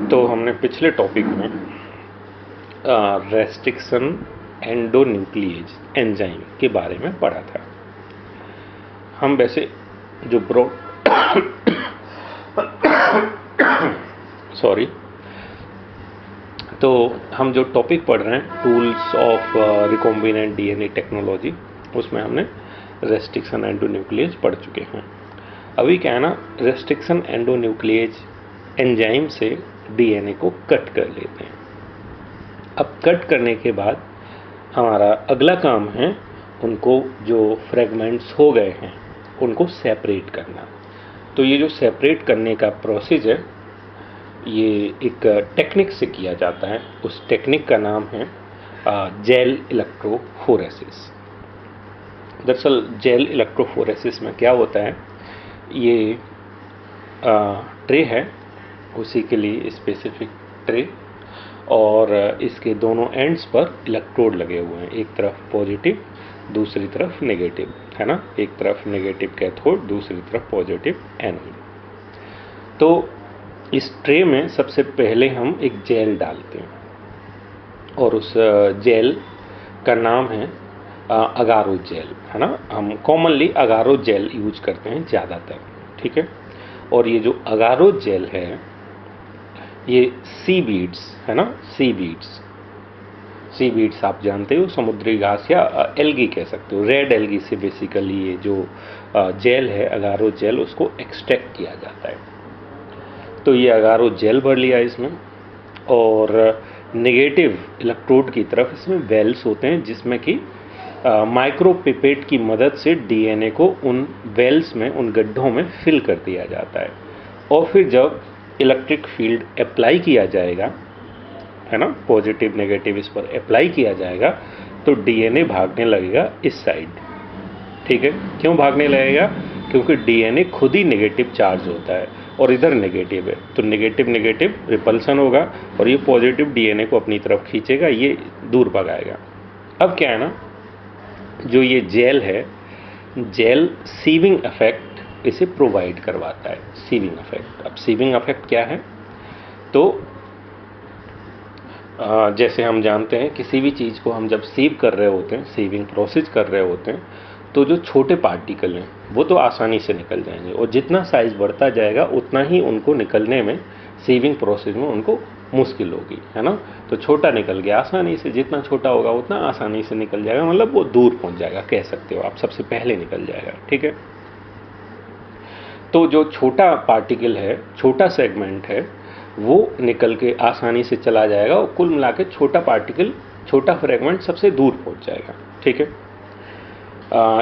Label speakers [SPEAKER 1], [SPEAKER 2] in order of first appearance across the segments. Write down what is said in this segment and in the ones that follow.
[SPEAKER 1] तो हमने पिछले टॉपिक में रेस्ट्रिक्शन एंडोन्यूक्लिएज एंजाइम के बारे में पढ़ा था। हम वैसे जो तो हम जो टॉपिक पढ़ रहे हैं tools of recombinant DNA technology, उसमें हमने रेस्ट्रिक्शन एंडोन्यूक्लिएज पढ़ चुके हैं। अभी क्या है ना, रेस्ट्रिक्शन एंडोन्यूक्लिएज एंजाइम से डीएनए को कट कर लेते हैं। अब कट करने के बाद हमारा अगला काम है उनको जो फ्रेगमेंट्स हो गए हैं उनको सेपरेट करना। तो ये जो सेपरेट करने का प्रोसेस है ये एक टेक्निक से किया जाता है। उस टेक्निक का नाम है जेल इलेक्ट्रोफोरेसिस। दरअसल जेल इलेक्ट्रोफोरेसिस में क्या होता है, ये ट्रे है, उसी के लिए स्पेसिफिक ट्रे, और इसके दोनों एंड्स पर इलेक्ट्रोड लगे हुए हैं, एक तरफ पॉजिटिव दूसरी तरफ नेगेटिव, है ना। एक तरफ नेगेटिव कैथोड दूसरी तरफ पॉजिटिव एनोड। तो इस ट्रे में सबसे पहले हम एक जेल डालते हैं और उस जेल का नाम है अगारो जेल, है ना। हम कॉमनली अगारो जेल यूज करते हैं ज़्यादातर, ठीक है। और ये जो अगारो जेल है ये सी बीड्स, है ना, सी बीड्स आप जानते हो, समुद्री घास या एल्गी कह सकते हो, रेड एल्गी से बेसिकली ये जो जेल है अगारो जेल उसको एक्सट्रैक्ट किया जाता है। तो ये अगारो जेल भर लिया इसमें, और नेगेटिव इलेक्ट्रोड की तरफ इसमें वेल्स होते हैं जिसमें कि माइक्रोपिपेट की मदद से डीएनए को उन वेल्स में, उन गड्ढों में फिल कर दिया जाता है। और फिर जब इलेक्ट्रिक फील्ड अप्लाई किया जाएगा, है ना, पॉजिटिव नेगेटिव इस पर अप्लाई किया जाएगा तो डीएनए भागने लगेगा इस साइड, ठीक है। क्यों भागने लगेगा? क्योंकि डीएनए खुद ही नेगेटिव चार्ज होता है और इधर नेगेटिव है, तो नेगेटिव नेगेटिव रिपल्सन होगा और ये पॉजिटिव डीएनए को अपनी तरफ खींचेगा, ये दूर भगाएगा। अब क्या है ना, जो ये जेल है, जेल सीविंग इफेक्ट इसे प्रोवाइड करवाता है, सीविंग इफेक्ट। अब सीविंग इफेक्ट क्या है? तो जैसे हम जानते हैं किसी भी चीज़ को हम जब सीव कर रहे होते हैं, सीविंग प्रोसेस कर रहे होते हैं, तो जो छोटे पार्टिकल हैं वो तो आसानी से निकल जाएंगे और जितना साइज़ बढ़ता जाएगा उतना ही उनको निकलने में, सीविंग प्रोसेस में उनको मुश्किल होगी, है ना। तो छोटा निकल गया आसानी से, जितना छोटा होगा उतना आसानी से निकल जाएगा, मतलब वो दूर पहुंच जाएगा, कह सकते हो आप, सबसे पहले निकल जाएगा, ठीक है। तो जो छोटा पार्टिकल है, छोटा सेगमेंट है, वो निकल के आसानी से चला जाएगा और कुल मिला के छोटा पार्टिकल, छोटा फ्रेगमेंट सबसे दूर पहुंच जाएगा, ठीक है।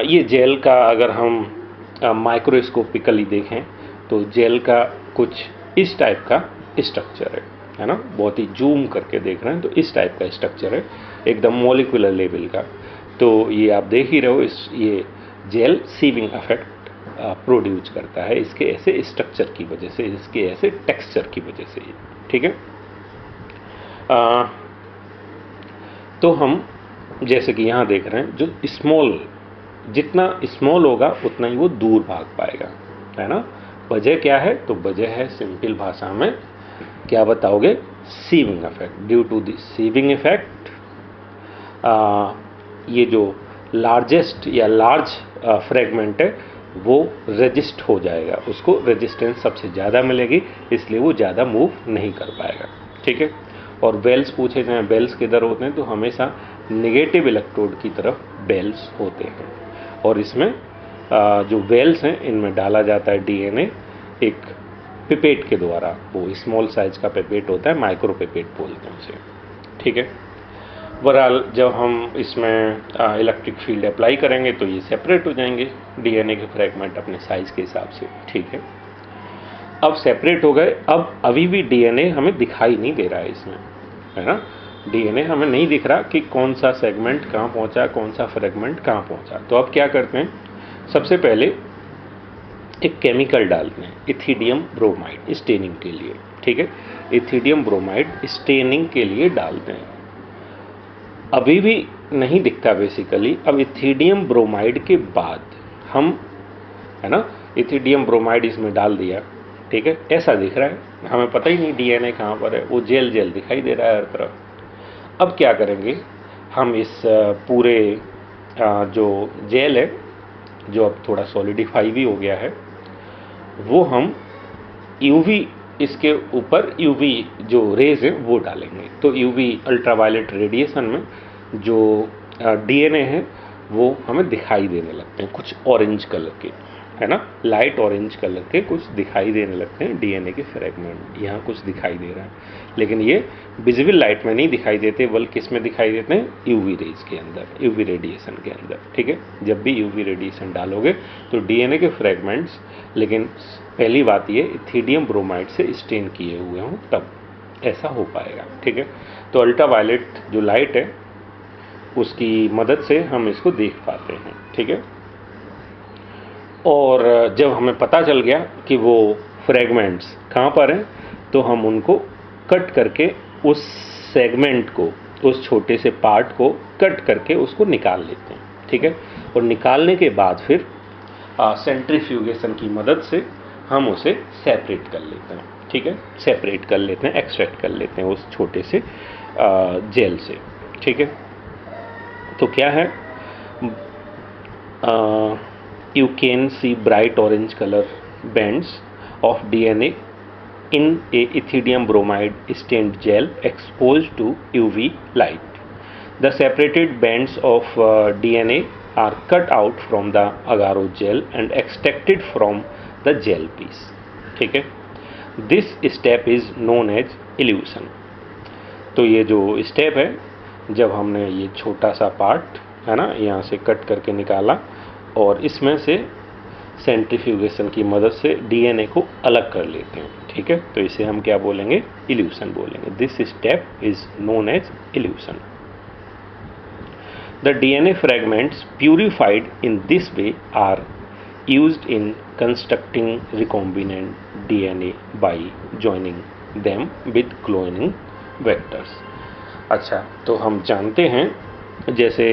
[SPEAKER 1] ये जेल का अगर हम माइक्रोस्कोपिकली देखें तो जेल का कुछ इस टाइप का स्ट्रक्चर है ना, बहुत ही जूम करके देख रहे हैं तो इस टाइप का स्ट्रक्चर है, एकदम मॉलिक्यूलर लेवल का। तो ये आप देख ही रहे हो, ये जेल सीविंग इफेक्ट प्रोड्यूस करता है इसके ऐसे स्ट्रक्चर की वजह से, इसके ऐसे टेक्सचर की वजह से, ठीक है। तो हम जैसे कि यहाँ देख रहे हैं, जो स्मॉल, जितना स्मॉल होगा उतना ही वो दूर भाग पाएगा, है ना। वजह क्या है? तो वजह है सिंपल भाषा में क्या बताओगे? Sieving effect. Due to the sieving effect ये जो लार्जेस्ट या लार्ज फ्रेगमेंट है वो रेजिस्ट हो जाएगा, उसको रेजिस्टेंस सबसे ज़्यादा मिलेगी, इसलिए वो ज़्यादा मूव नहीं कर पाएगा, ठीक है। और वेल्स पूछे जाएँ, वेल्स किधर होते हैं? तो हमेशा नेगेटिव इलेक्ट्रोड की तरफ वेल्स होते हैं और इसमें जो वेल्स हैं इनमें डाला जाता है डीएनए एक पिपेट के द्वारा। वो स्मॉल साइज का पिपेट होता है, माइक्रो पिपेट बोलते हैं उसे, ठीक है। बहरहाल जब हम इसमें इलेक्ट्रिक फील्ड अप्लाई करेंगे तो ये सेपरेट हो जाएंगे डीएनए के फ्रेगमेंट अपने साइज के हिसाब से, ठीक है। अब सेपरेट हो गए, अब अभी भी डीएनए हमें दिखाई नहीं दे रहा है इसमें, है ना। डीएनए हमें नहीं दिख रहा कि कौन सा सेगमेंट कहाँ पहुँचा, कौन सा फ्रेगमेंट कहाँ पहुँचा। तो अब क्या करते हैं, सबसे पहले एक केमिकल डालते हैं, इथिडियम ब्रोमाइड, स्टेनिंग के लिए, ठीक है। इथिडियम ब्रोमाइड स्टेनिंग के लिए डालते हैं, अभी भी नहीं दिखता बेसिकली। अब इथिडियम ब्रोमाइड के बाद हम, है ना, इथिडियम ब्रोमाइड इसमें डाल दिया, ठीक है, ऐसा दिख रहा है, हमें पता ही नहीं डीएनए कहाँ पर है, वो जेल जेल दिखाई दे रहा है हर तरफ। अब क्या करेंगे, हम इस पूरे जो जेल है, जो अब थोड़ा सॉलिडिफाई भी हो गया है, वो हम यूवी इसके ऊपर यूवी जो रेज है वो डालेंगे। तो यूवी अल्ट्रावायलेट रेडिएशन में जो डीएनए है वो हमें दिखाई देने लगते हैं, कुछ ऑरेंज कलर के, है ना, लाइट ऑरेंज कलर के कुछ दिखाई देने लगते हैं डीएनए के फ्रेगमेंट। यहाँ कुछ दिखाई दे रहा है, लेकिन ये विजिबल लाइट में नहीं दिखाई देते, बल्कि इसमें दिखाई देते हैं यूवी रेज के अंदर, यूवी रेडिएशन के अंदर। ठीक है, जब भी यूवी रेडिएशन डालोगे तो डीएनए के फ्रेगमेंट्स, लेकिन पहली बात ये इथिडियम ब्रोमाइड से स्टेन किए हुए हों, तब ऐसा हो पाएगा। ठीक है, तो अल्ट्रावायलेट जो लाइट है उसकी मदद से हम इसको देख पाते हैं। ठीक है, और जब हमें पता चल गया कि वो फ्रेगमेंट्स कहाँ पर हैं, तो हम उनको कट करके उस सेगमेंट को, उस छोटे से पार्ट को कट करके उसको निकाल लेते हैं। ठीक है, और निकालने के बाद फिर सेंट्रीफ्यूगेशन की मदद से हम उसे सेपरेट कर लेते हैं। ठीक है, सेपरेट कर लेते हैं, एक्सट्रैक्ट कर लेते हैं उस छोटे से जेल से। ठीक है, तो क्या है, you can see bright orange color bands of DNA in a ethidium bromide stained gel exposed to UV light. The separated bands of DNA are cut out from the agar gel and extracted from the gel piece. ठीक है, this step is known as elution. तो ये जो step है, जब हमने ये छोटा सा पार्ट है ना यहाँ से कट करके निकाला और इसमें से सेंट्रीफ्यूगेशन की मदद से डीएनए को अलग कर लेते हैं। ठीक है, तो इसे हम क्या बोलेंगे, इल्यूशन बोलेंगे। This step is known as elution. The DNA fragments purified in this way are used in constructing recombinant DNA by joining them with cloning vectors. अच्छा, तो हम जानते हैं, जैसे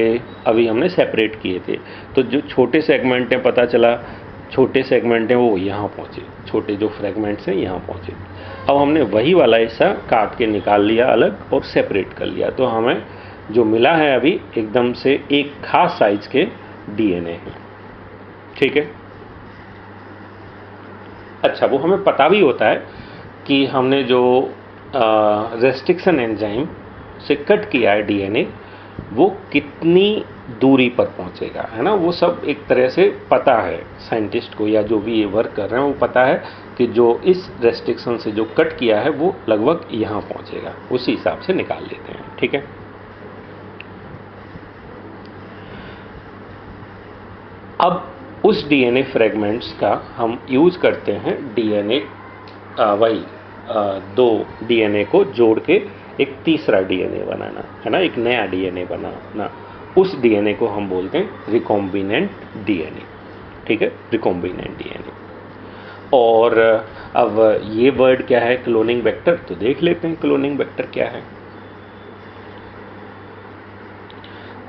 [SPEAKER 1] अभी हमने सेपरेट किए थे, तो जो छोटे सेगमेंट हैं, पता चला छोटे सेगमेंट हैं वो यहाँ पहुँचे, छोटे जो फ्रेगमेंट्स हैं यहाँ पहुँचे। अब हमने वही वाला हिस्सा काट के निकाल लिया अलग और सेपरेट कर लिया, तो हमें जो मिला है अभी एकदम से एक खास साइज के डीएनए हैं। ठीक है, अच्छा, वो हमें पता भी होता है कि हमने जो रेस्ट्रिक्शन एंजाइम से कट किया है डीएनए, वो कितनी दूरी पर पहुंचेगा, है ना, वो सब एक तरह से पता है साइंटिस्ट को, या जो भी ये वर्क कर रहे हैं वो पता है कि जो इस रेस्ट्रिक्शन से जो कट किया है वो लगभग यहाँ पहुंचेगा, उसी हिसाब से निकाल लेते हैं। ठीक है, अब उस डीएनए फ्रेगमेंट्स का हम यूज करते हैं डीएनए, वही दो डीएनए को जोड़ के एक तीसरा डीएनए बनाना, है ना, एक नया डीएनए बनाना। उस डीएनए को हम बोलते हैं रिकॉम्बिनेंट डीएनए। ठीक है, रिकॉम्बिनेंट डीएनए। और अब ये वर्ड क्या है, क्लोनिंग वेक्टर, तो देख लेते हैं क्लोनिंग वेक्टर क्या है।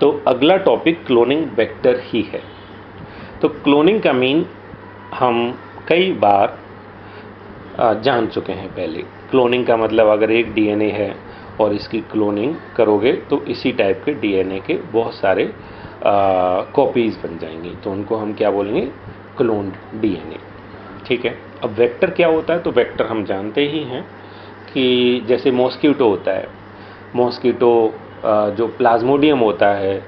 [SPEAKER 1] तो अगला टॉपिक क्लोनिंग वेक्टर ही है। तो क्लोनिंग का मीन हम कई बार जान चुके हैं पहले। क्लोनिंग का मतलब अगर एक डीएनए है और इसकी क्लोनिंग करोगे तो इसी टाइप के डीएनए के बहुत सारे कॉपीज बन जाएंगी, तो उनको हम क्या बोलेंगे, क्लोन्ड डीएनए। ठीक है, अब वेक्टर क्या होता है, तो वेक्टर हम जानते ही हैं कि जैसे मॉस्किटो होता है, मॉस्किटो जो प्लाज्मोडियम होता है,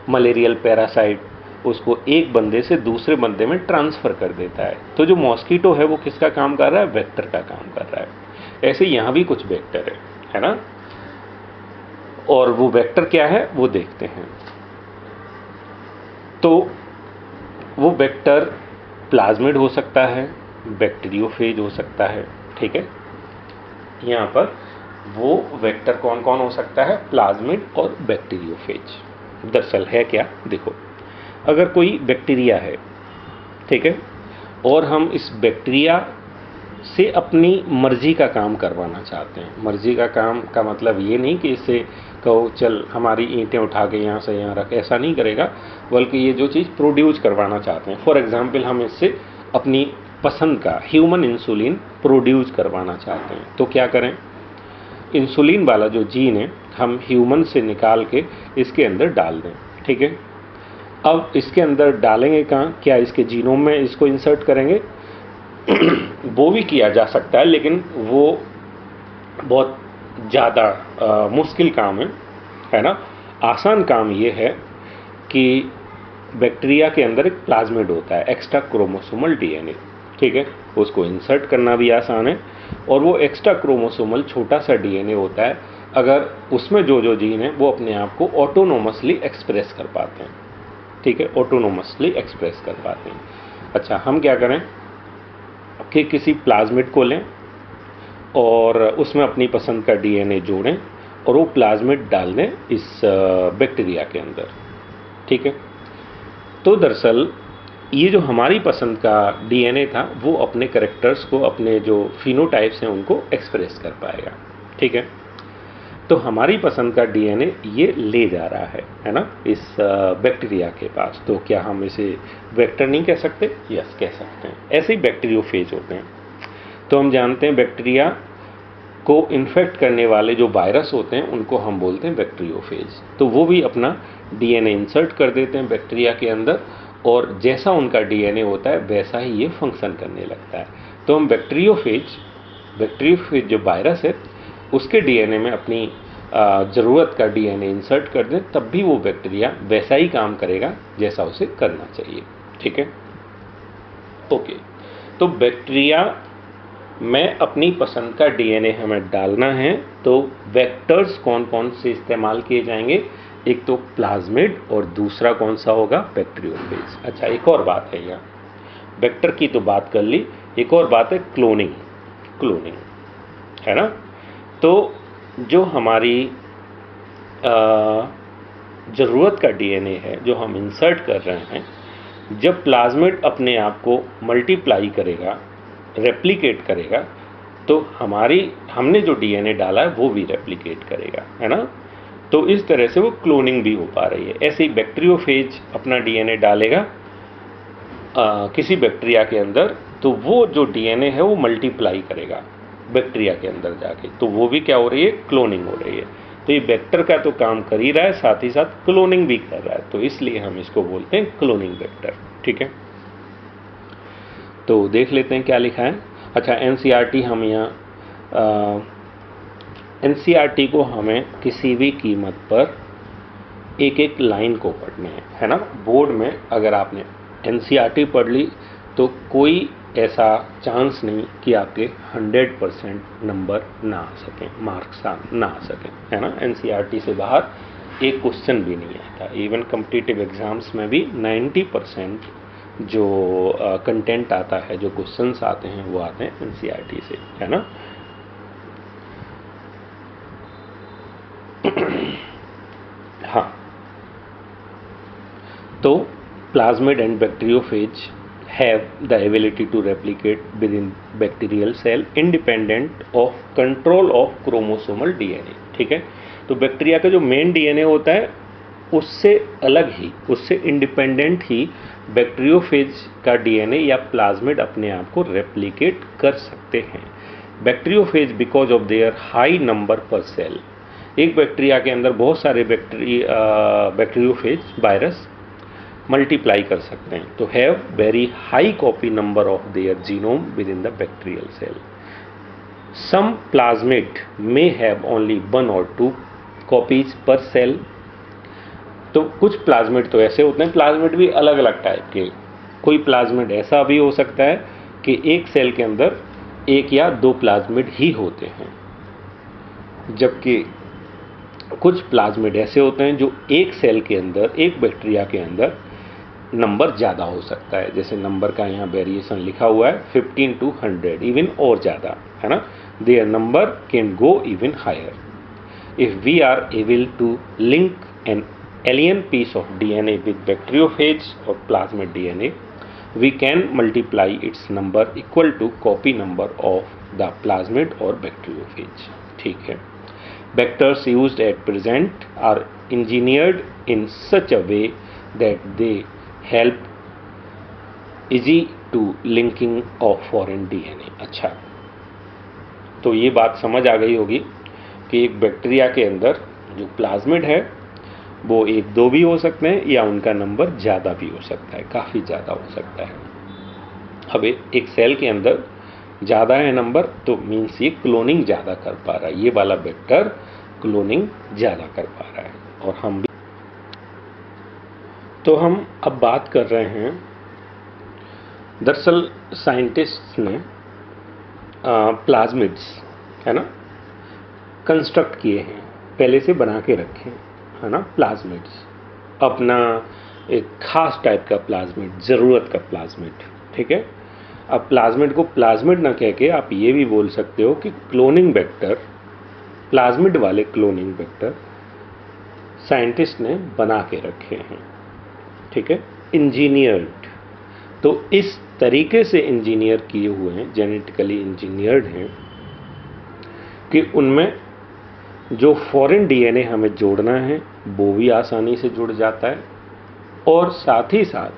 [SPEAKER 1] मलेरियल पैरासाइट, उसको एक बंदे से दूसरे बंदे में ट्रांसफ़र कर देता है। तो जो मॉस्किटो है वो किसका काम कर रहा है, वेक्टर का काम कर रहा है। ऐसे यहाँ भी कुछ वेक्टर है ना, और वो वेक्टर क्या है वो देखते हैं। तो वो वेक्टर प्लाज्मिड हो सकता है, बैक्टीरियोफेज हो सकता है। ठीक है, यहाँ पर वो वेक्टर कौन कौन हो सकता है, प्लाज्मिड और बैक्टीरियोफेज। दरअसल है क्या, देखो, अगर कोई बैक्टीरिया है, ठीक है, और हम इस बैक्टीरिया से अपनी मर्जी का काम करवाना चाहते हैं। मर्जी का काम का मतलब ये नहीं कि इससे कहो चल हमारी ईंटें उठा के यहाँ से यहाँ रख, ऐसा नहीं करेगा, बल्कि ये जो चीज़ प्रोड्यूस करवाना चाहते हैं। फॉर एग्जांपल हम इससे अपनी पसंद का ह्यूमन इंसुलिन प्रोड्यूस करवाना चाहते हैं, तो क्या करें, इंसुलिन वाला जो जीन है हम ह्यूमन से निकाल के इसके अंदर डाल दें। ठीक है, अब इसके अंदर डालेंगे कहाँ, क्या इसके जीनोम में इसको इंसर्ट करेंगे? वो भी किया जा सकता है, लेकिन वो बहुत ज़्यादा मुश्किल काम है ना। आसान काम ये है कि बैक्टीरिया के अंदर एक प्लाज्मिड होता है, एक्स्ट्रा क्रोमोसोमल डीएनए। ठीक है, उसको इंसर्ट करना भी आसान है, और वो एक्स्ट्रा क्रोमोसोमल छोटा सा डीएनए होता है, अगर उसमें जो जो जीन है वो अपने आप को ऑटोनोमसली एक्सप्रेस कर पाते हैं। ठीक है, ऑटोनोमसली एक्सप्रेस कर पाते हैं। अच्छा, हम क्या करें कि किसी प्लाज्मिड को लें और उसमें अपनी पसंद का डीएनए जोड़ें और वो प्लाज्मिड डाल दें इस बैक्टीरिया के अंदर। ठीक है, तो दरअसल ये जो हमारी पसंद का डीएनए था वो अपने कैरेक्टर्स को, अपने जो फिनोटाइप्स हैं उनको एक्सप्रेस कर पाएगा। ठीक है, तो हमारी पसंद का डीएनए ये ले जा रहा है ना, इस बैक्टीरिया के पास। तो क्या हम इसे वेक्टर नहीं कह सकते? यस, कह सकते हैं। ऐसे ही बैक्टीरियोफेज होते हैं। तो हम जानते हैं बैक्टीरिया को इन्फेक्ट करने वाले जो वायरस होते हैं उनको हम बोलते हैं बैक्टीरियोफेज। तो वो भी अपना डीएनए इंसर्ट कर देते हैं बैक्टीरिया के अंदर, और जैसा उनका डीएनए होता है वैसा ही ये फंक्शन करने लगता है। तो हम बैक्टीरियोफेज जो वायरस है उसके डीएनए में अपनी ज़रूरत का डीएनए इंसर्ट कर दें, तब भी वो बैक्टीरिया वैसा ही काम करेगा जैसा उसे करना चाहिए। ठीक है, ओके। तो बैक्टीरिया में अपनी पसंद का डीएनए हमें डालना है, तो वेक्टर्स कौन कौन से इस्तेमाल किए जाएंगे? एक तो प्लाज्मिड, और दूसरा कौन सा होगा? बैक्टीरियोफेज। अच्छा, एक और बात है यहाँ, वेक्टर की तो बात कर ली, एक और बात है क्लोनिंग है ना। तो जो हमारी ज़रूरत का डीएनए है जो हम इंसर्ट कर रहे हैं, जब प्लाज्मिड अपने आप को मल्टीप्लाई करेगा, रेप्लिकेट करेगा, तो हमने जो डीएनए डाला है वो भी रेप्लिकेट करेगा, है ना। तो इस तरह से वो क्लोनिंग भी हो पा रही है। ऐसे ही बैक्टीरियोफेज अपना डीएनए डालेगा किसी बैक्टीरिया के अंदर, तो वो जो डीएनए है वो मल्टीप्लाई करेगा बैक्टीरिया के अंदर जाके, तो वो भी क्या हो रही है? क्लोनिंग हो रही है। तो ये वेक्टर का तो काम कर ही रहा है, साथ ही साथ क्लोनिंग भी कर रहा है, तो इसलिए हम इसको बोलते हैं क्लोनिंग वेक्टर। ठीक है, तो देख लेते हैं क्या लिखा है। अच्छा, एनसीईआरटी हम यहाँ एनसीईआरटी को हमें किसी भी कीमत पर एक एक लाइन को पढ़ने है ना। बोर्ड में अगर आपने एनसीईआरटी पढ़ ली तो कोई ऐसा चांस नहीं कि आपके 100% नंबर ना आ सकें, मार्क्स ना आ सकें, है ना। एनसीईआरटी से बाहर एक क्वेश्चन भी नहीं आता। इवन कॉम्पिटिटिव एग्जाम्स में भी 90% जो कंटेंट आता है, जो क्वेश्चंस आते हैं, वो आते हैं एनसीईआरटी से, है ना। हाँ, तो plasmid and bacteriophage have the ability to replicate within bacterial cell independent of control of chromosomal DNA। ठीक है, तो बैक्टीरिया का जो मेन डीएनए होता है उससे अलग ही, उससे इंडिपेंडेंट ही बैक्टीरियोफेज का डीएनए या प्लाज्मिड अपने आप को रेप्लिकेट कर सकते हैं। Bacteriophage because of their high number पर सेल, एक बैक्टीरिया के अंदर बहुत सारे बैक्टीरियोफेज वायरस मल्टीप्लाई कर सकते हैं, तो have very high copy number of their genome within the bacterial cell. Some plasmid may have only 1 or 2 copies per cell. तो कुछ प्लाज्मिड तो ऐसे होते हैं, प्लाज्मिड भी अलग अलग टाइप के। कोई प्लाज्मिड ऐसा भी हो सकता है कि एक सेल के अंदर 1 या 2 प्लाज्मिड ही होते हैं, जबकि कुछ प्लाज्मिड ऐसे होते हैं जो एक सेल के अंदर, एक बैक्टीरिया के अंदर नंबर ज़्यादा हो सकता है। जैसे नंबर का यहाँ वेरिएशन लिखा हुआ है 15 to 100, इवन और ज़्यादा, है ना। Their number can go even higher. If we are able to link an alien piece of DNA with bacteriophage or plasmid DNA, we can multiply its number equal to copy number of the plasmid or bacteriophage। ठीक है, vectors used at present are engineered in such a way that they help easy to linking of foreign DNA. अच्छा, तो ये बात समझ आ गई होगी कि एक बैक्टीरिया के अंदर जो प्लाज्मिड है वो 1-2 भी हो सकते हैं या उनका नंबर ज़्यादा भी हो सकता है, काफ़ी ज़्यादा हो सकता है। अब एक सेल के अंदर ज़्यादा है नंबर तो मीन्स ये क्लोनिंग ज़्यादा कर पा रहा है, ये वाला वेक्टर क्लोनिंग ज़्यादा कर पा रहा है। और हम भी तो हम अब बात कर रहे हैं, दरअसल साइंटिस्ट ने प्लाज्मिड्स है ना कंस्ट्रक्ट किए हैं, पहले से बना के रखे हैं, है ना, प्लाज्मिड्स, अपना एक खास टाइप का प्लाज्मिड, ज़रूरत का प्लाज्मिड, ठीक है। अब प्लाज्मिड को प्लाज्मिड ना कह के आप ये भी बोल सकते हो कि क्लोनिंग वेक्टर, प्लाज्मिड वाले क्लोनिंग वेक्टर साइंटिस्ट ने बना के रखे हैं, ठीक है, इंजीनियर्ड। तो इस तरीके से इंजीनियर किए हुए हैं, जेनेटिकली इंजीनियर्ड हैं कि उनमें जो फॉरेन डीएनए हमें जोड़ना है वो भी आसानी से जुड़ जाता है, और साथ ही साथ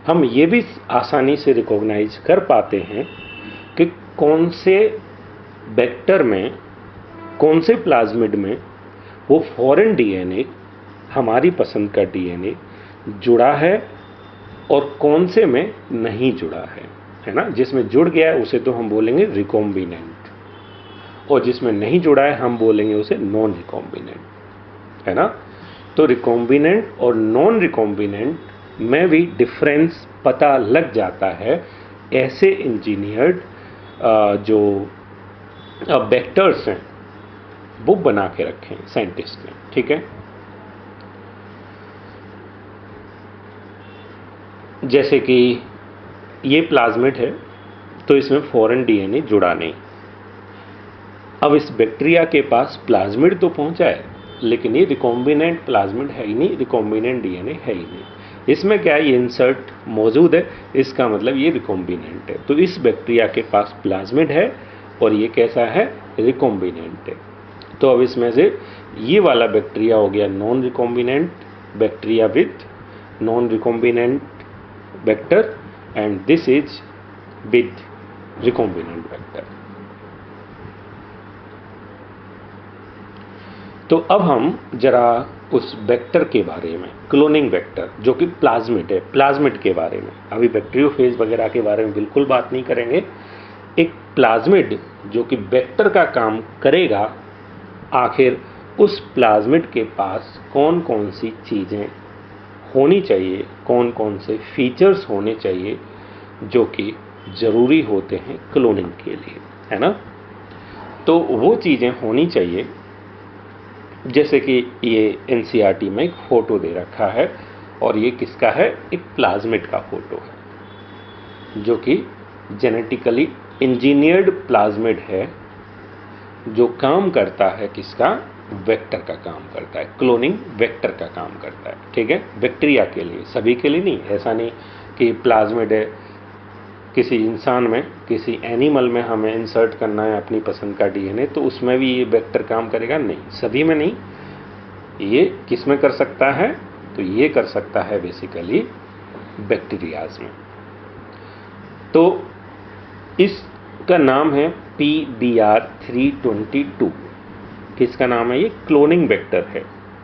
[SPEAKER 1] हम ये भी आसानी से रिकॉग्नाइज कर पाते हैं कि कौन से वेक्टर में, कौन से प्लाज्मिड में वो फॉरेन डीएनए, हमारी पसंद का डीएनए जुड़ा है और कौन से में नहीं जुड़ा है ना। जिसमें जुड़ गया है उसे तो हम बोलेंगे रिकॉम्बिनेंट, और जिसमें नहीं जुड़ा है हम बोलेंगे उसे नॉन रिकॉम्बिनेंट, है ना। तो रिकॉम्बिनेंट और नॉन रिकॉम्बिनेंट में भी डिफरेंस पता लग जाता है ऐसे इंजीनियर्ड जो वेक्टर्स हैं वो बना के रखे हैं साइंटिस्ट ने, ठीक है। जैसे कि ये प्लाज्मिड है तो इसमें फॉरेन डीएनए जुड़ा नहीं। अब इस बैक्टीरिया के पास प्लाज्मिड तो पहुंचा है लेकिन ये रिकॉम्बिनेंट प्लाज्मिड है ही नहीं, रिकॉम्बिनेंट डीएनए है ही नहीं। इसमें क्या है, ये इंसर्ट मौजूद है, इसका मतलब ये रिकॉम्बिनेंट है। तो इस बैक्टीरिया के पास प्लाज्मिड है और ये कैसा है, रिकॉम्बिनेंट है। तो अब इसमें से ये वाला बैक्टीरिया हो गया non recombinant bacteria with non recombinant vector, and this is with recombinant vector. तो अब हम जरा उस वेक्टर के बारे में, क्लोनिंग वेक्टर जो कि प्लाज्मिड है, प्लाज्मिड के बारे में, अभी बैक्टीरियोफेज वगैरह के बारे में बिल्कुल बात नहीं करेंगे। एक प्लाज्मिड जो कि वेक्टर का काम करेगा, आखिर उस प्लाज्मिड के पास कौन कौन सी चीज़ें होनी चाहिए, कौन कौन से फीचर्स होने चाहिए जो कि ज़रूरी होते हैं क्लोनिंग के लिए, है ना। तो वो चीज़ें होनी चाहिए, जैसे कि ये एनसीईआरटी में एक फ़ोटो दे रखा है और ये किसका है, एक प्लाज्मिड का फ़ोटो है जो कि जेनेटिकली इंजीनियर्ड प्लाज्मिड है, जो काम करता है किसका, वेक्टर का काम करता है, क्लोनिंग वेक्टर का काम करता है, ठीक है। बैक्टीरिया के लिए, सभी के लिए नहीं, ऐसा नहीं कि प्लाज्मिड है किसी इंसान में, किसी एनिमल में हमें इंसर्ट करना है अपनी पसंद का डीएनए तो उसमें भी ये वेक्टर काम करेगा, नहीं, सभी में नहीं। ये किस में कर सकता है, तो ये कर सकता है बेसिकली बैक्टीरियाज में। तो इसका नाम है PBR322। किसका नाम है, ये क्लोनिंग वेक्टर है,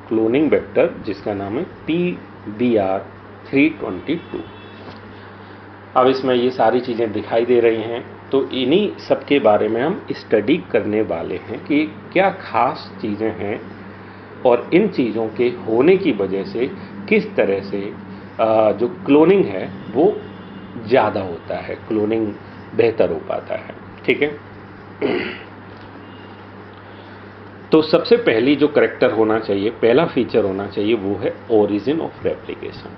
[SPEAKER 1] क्लोनिंग वेक्टर जिसका नाम है PBR322। अब इसमें ये सारी चीज़ें दिखाई दे रही हैं, तो इन्हीं सब के बारे में हम स्टडी करने वाले हैं कि क्या खास चीज़ें हैं और इन चीज़ों के होने की वजह से किस तरह से जो क्लोनिंग है वो ज़्यादा होता है, क्लोनिंग बेहतर हो पाता है, ठीक है। तो सबसे पहली जो करैक्टर होना चाहिए, पहला फीचर होना चाहिए वो है ओरिजिन ऑफ रेप्लिकेशन।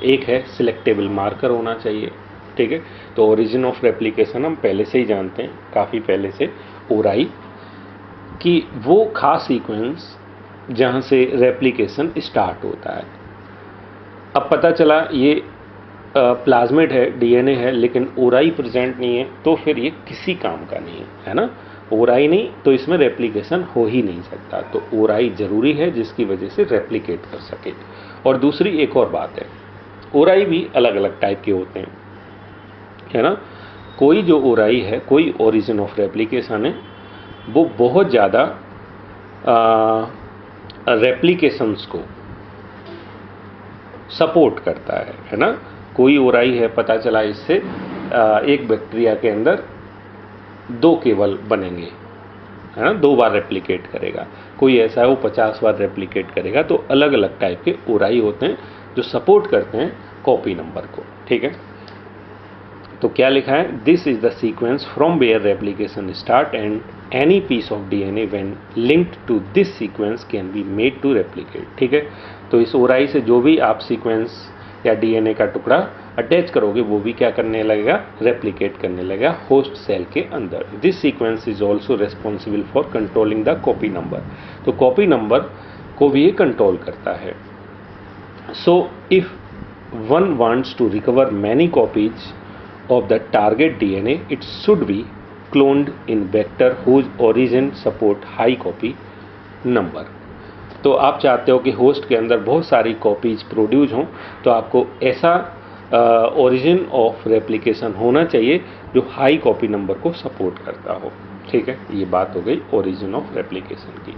[SPEAKER 1] एक है सिलेक्टेबल मार्कर होना चाहिए, ठीक है। तो ओरिजिन ऑफ रेप्लिकेशन हम पहले से ही जानते हैं, काफ़ी पहले से, ओराई कि वो खास सीक्वेंस जहाँ से रेप्लिकेशन स्टार्ट होता है। अब पता चला ये प्लाज्मिड है, डीएनए है, लेकिन ओराई प्रेजेंट नहीं है, तो फिर ये किसी काम का नहीं है ना। ओराई नहीं तो इसमें रेप्लिकेशन हो ही नहीं सकता, तो ओराई ज़रूरी है जिसकी वजह से रेप्लिकेट कर सके। और दूसरी एक और बात है, ओराई भी अलग अलग टाइप के होते हैं, है ना। कोई जो ओराई है, कोई ओरिजिन ऑफ रेप्लिकेशन है, वो बहुत ज़्यादा रेप्लिकेशंस को सपोर्ट करता है ना। कोई ओराई है, पता चला इससे एक बैक्टीरिया के अंदर 2 केवल बनेंगे, है ना, 2 बार रेप्लिकेट करेगा। कोई ऐसा है वो 50 बार रेप्लिकेट करेगा। तो अलग अलग टाइप के ओराई होते हैं जो सपोर्ट करते हैं कॉपी नंबर को, ठीक है। तो क्या लिखा है, this is the sequence from where replication start and any piece of DNA when linked to this sequence can be made to replicate, ठीक है। तो इस ओराई से जो भी आप सीक्वेंस या डीएनए का टुकड़ा अटैच करोगे वो भी क्या करने लगेगा, रेप्लिकेट करने लगेगा होस्ट सेल के अंदर। This sequence is also responsible for controlling the copy number. तो कॉपी नंबर को भी ये कंट्रोल करता है। So if one wants to recover many copies of the target DNA, it should be cloned in vector whose origin support high copy number। तो आप चाहते हो कि होस्ट के अंदर बहुत सारी कॉपीज प्रोड्यूस हों, तो आपको ऐसा ओरिजिन ऑफ रेप्लिकेशन होना चाहिए जो हाई कॉपी नंबर को सपोर्ट करता हो, ठीक है। ये बात हो गई ओरिजिन ऑफ रेप्लिकेशन की।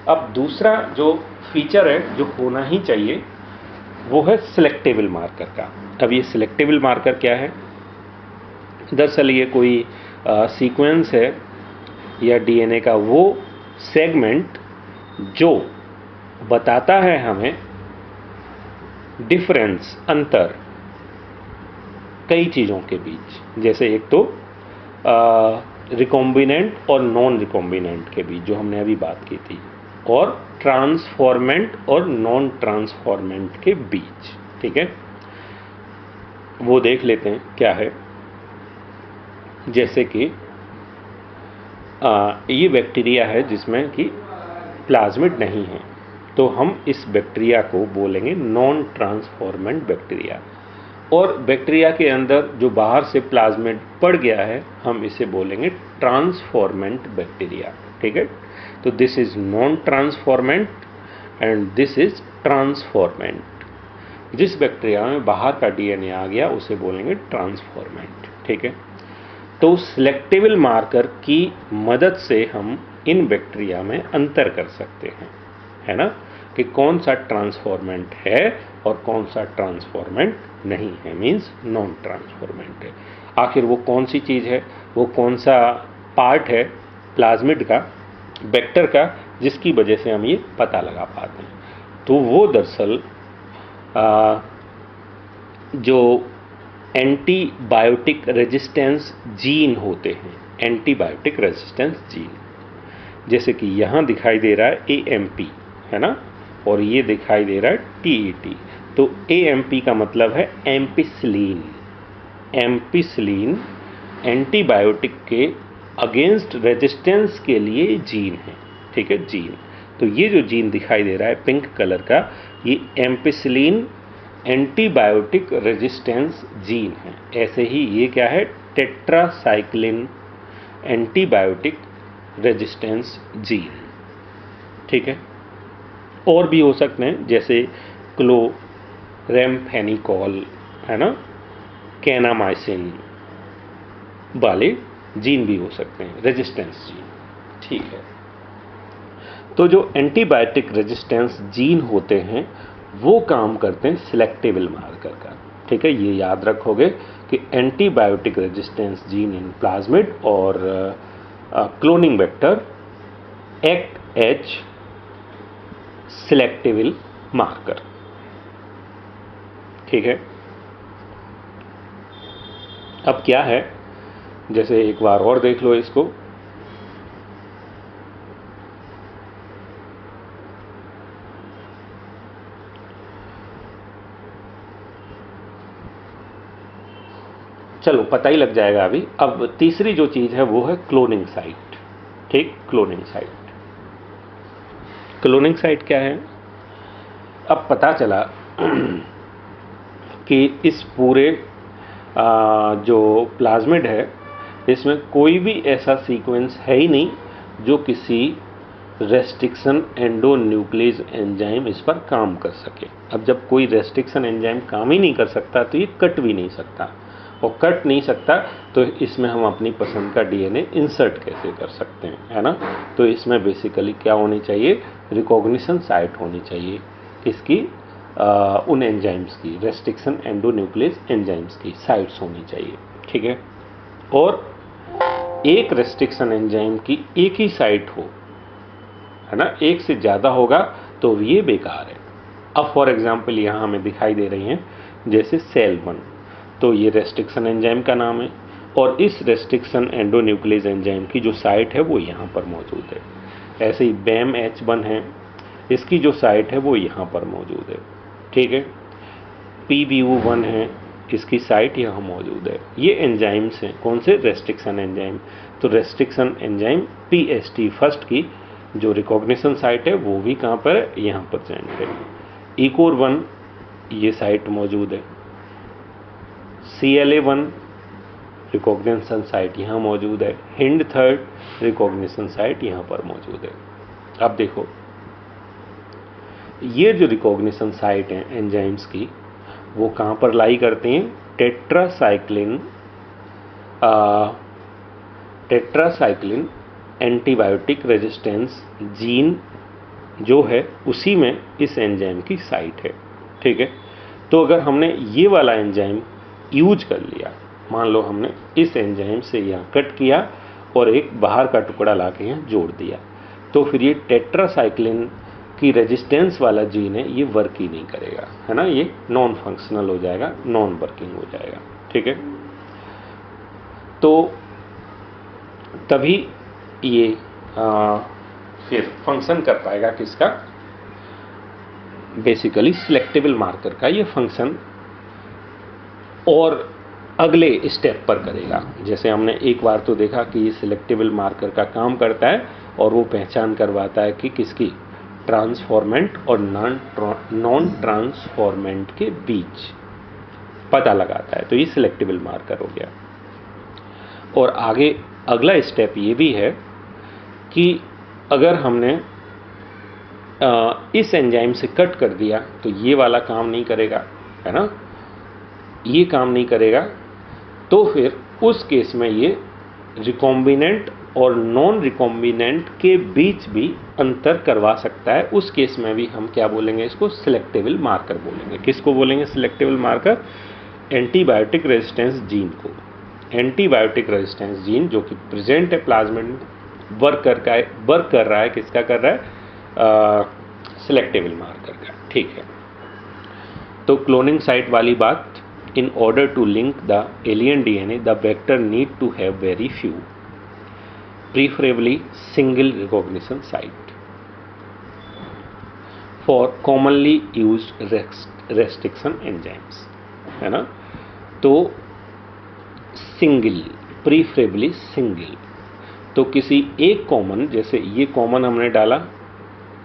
[SPEAKER 1] अब दूसरा जो फीचर है जो होना ही चाहिए वो है सिलेक्टेबल मार्कर का। अब ये सिलेक्टेबल मार्कर क्या है, दरअसल ये कोई सीक्वेंस है या डीएनए का वो सेगमेंट जो बताता है हमें डिफरेंस, अंतर कई चीज़ों के बीच। जैसे एक तो रिकॉम्बिनेंट और नॉन रिकॉम्बिनेंट के बीच जो हमने अभी बात की थी, और ट्रांसफॉर्मेंट और नॉन ट्रांसफॉर्मेंट के बीच, ठीक है। वो देख लेते हैं क्या है। जैसे कि ये बैक्टीरिया है जिसमें कि प्लाज्मिड नहीं है, तो हम इस बैक्टीरिया को बोलेंगे नॉन ट्रांसफॉर्मेंट बैक्टीरिया। और बैक्टीरिया के अंदर जो बाहर से प्लाज्मिड पड़ गया है हम इसे बोलेंगे ट्रांसफॉर्मेंट बैक्टीरिया, ठीक है। तो this is non transformant and this is transformant. जिस बैक्टीरिया में बाहर का डीएनए आ गया उसे बोलेंगे ट्रांसफॉर्मेंट, ठीक है। तो सिलेक्टेबल मार्कर की मदद से हम इन बैक्टीरिया में अंतर कर सकते हैं, है ना, कि कौन सा ट्रांसफॉर्मेंट है और कौन सा ट्रांसफॉर्मेंट नहीं है, मींस नॉन ट्रांसफॉर्मेंट है। आखिर वो कौन सी चीज़ है, वो कौन सा पार्ट है प्लाज्मिड का, वेक्टर का, जिसकी वजह से हम ये पता लगा पाते हैं। तो वो दरअसल जो एंटीबायोटिक रेजिस्टेंस जीन होते हैं, एंटीबायोटिक रेजिस्टेंस जीन, जैसे कि यहाँ दिखाई दे रहा है AMP, है ना, और ये दिखाई दे रहा है TET। तो AMP का मतलब है एम्पिसिलिन। एम्पिसिलिन एंटीबायोटिक के अगेंस्ट रेजिस्टेंस के लिए जीन है, ठीक है, जीन। तो ये जो जीन दिखाई दे रहा है पिंक कलर का, ये एम्पिसिलिन एंटीबायोटिक रेजिस्टेंस जीन है। ऐसे ही ये क्या है, टेट्रासाइक्लिन एंटीबायोटिक रेजिस्टेंस जीन, ठीक है। और भी हो सकते हैं जैसे क्लोरेम्फेनिकॉल, है ना, कैनामाइसिन वाले जीन भी हो सकते हैं, रेजिस्टेंस जीन, ठीक है। तो जो एंटीबायोटिक रेजिस्टेंस जीन होते हैं वो काम करते हैं सिलेक्टेबल मार्कर का, ठीक है। ये याद रखोगे कि antibiotic resistance gene in plasmid और cloning vector act as selectable marker, ठीक है। अब क्या है, जैसे एक बार और देख लो इसको। चलो पता ही लग जाएगा अभी। अब तीसरी जो चीज़ है वो है क्लोनिंग साइट, ठीक, क्लोनिंग साइट। क्लोनिंग साइट क्या है, अब पता चला कि इस पूरे जो प्लाज्मिड है इसमें कोई भी ऐसा सीक्वेंस है ही नहीं जो किसी रेस्ट्रिक्शन एंडोन्यूक्लियस एंजाइम इस पर काम कर सके। अब जब कोई रेस्ट्रिक्शन एंजाइम काम ही नहीं कर सकता तो ये कट भी नहीं सकता, और कट नहीं सकता तो इसमें हम अपनी पसंद का डीएनए इंसर्ट कैसे कर सकते हैं, है ना। तो इसमें बेसिकली क्या होनी चाहिए, रिकॉग्निशन साइट होनी चाहिए इसकी, उन एंजाइम्स की, रेस्ट्रिक्शन एंडोन्यूक्लियस एंजाइम्स की साइट्स होनी चाहिए, ठीक है। और एक रेस्ट्रिक्शन एंजाइम की एक ही साइट हो, है ना, एक से ज़्यादा होगा तो ये बेकार है। अब फॉर एग्जांपल यहाँ हमें दिखाई दे रही हैं जैसे सेल 1, तो ये रेस्ट्रिक्शन एंजाइम का नाम है, और इस रेस्ट्रिक्शन एंडोन्यूक्लियस एंजाइम की जो साइट है वो यहाँ पर मौजूद है। ऐसे ही BAMH1 है, इसकी जो साइट है वो यहाँ पर मौजूद है, ठीक है। PBU1 है, इसकी साइट यहाँ मौजूद है। ये एंजाइम्स हैं, कौन से, रेस्ट्रिक्शन एंजाइम। तो रेस्ट्रिक्शन एंजाइम PST फर्स्ट की जो रिकॉग्निशन साइट है वो भी कहाँ पर है, यहाँ पर प्रेजेंट है। ECOR1 ये साइट मौजूद है। CLA1 रिकॉग्निशन साइट यहाँ मौजूद है। HIND3 रिकॉग्निशन साइट यहाँ पर मौजूद है। अब देखो ये जो रिकॉग्निशन साइट हैं एंजाइम्स की वो कहाँ पर लाई करते हैं, टेट्रासाइक्लिन एंटीबायोटिक रेजिस्टेंस जीन जो है उसी में इस एंजाइम की साइट है, ठीक है। तो अगर हमने ये वाला एंजाइम यूज कर लिया, मान लो हमने इस एंजाइम से यहाँ कट किया और एक बाहर का टुकड़ा ला के यहाँ जोड़ दिया, तो फिर ये टेट्रासाइक्लिन की रेजिस्टेंस वाला जीन है ये वर्क ही नहीं करेगा, है ना, ये नॉन फंक्शनल हो जाएगा, नॉन वर्किंग हो जाएगा, ठीक है। तो तभी ये फिर फंक्शन कर पाएगा किसका, बेसिकली सिलेक्टेबल मार्कर का ये फंक्शन और अगले स्टेप पर करेगा। जैसे हमने एक बार तो देखा कि ये सिलेक्टेबल मार्कर का काम करता है और वो पहचान करवाता है कि किसकी, ट्रांसफॉर्मेंट और नॉन ट्रांसफॉर्मेंट के बीच पता लगाता है, तो ये सिलेक्टेबल मार्कर हो गया। और आगे अगला स्टेप ये भी है कि अगर हमने इस एंजाइम से कट कर दिया तो ये वाला काम नहीं करेगा, है ना, ये काम नहीं करेगा, तो फिर उस केस में ये रिकॉम्बिनेंट और नॉन रिकॉम्बिनेंट के बीच भी अंतर करवा सकता है। उस केस में भी हम क्या बोलेंगे, इसको सिलेक्टेबल मार्कर बोलेंगे। किसको बोलेंगे selectable marker, antibiotic resistance gene को। एंटीबायोटिक रेजिस्टेंस जीन जो कि प्रेजेंट है प्लाज्मिड में, वर्क कर रहा है, किसका कर रहा है, सिलेक्टेबल मार्कर का, ठीक है। तो क्लोनिंग साइट वाली बात, in order to link the alien DNA, the vector need to have very few, preferably single recognition site for commonly used restriction enzymes, है ना। तो सिंगल, प्रीफरेबली सिंगल, तो किसी एक कॉमन, जैसे ये कॉमन हमने डाला,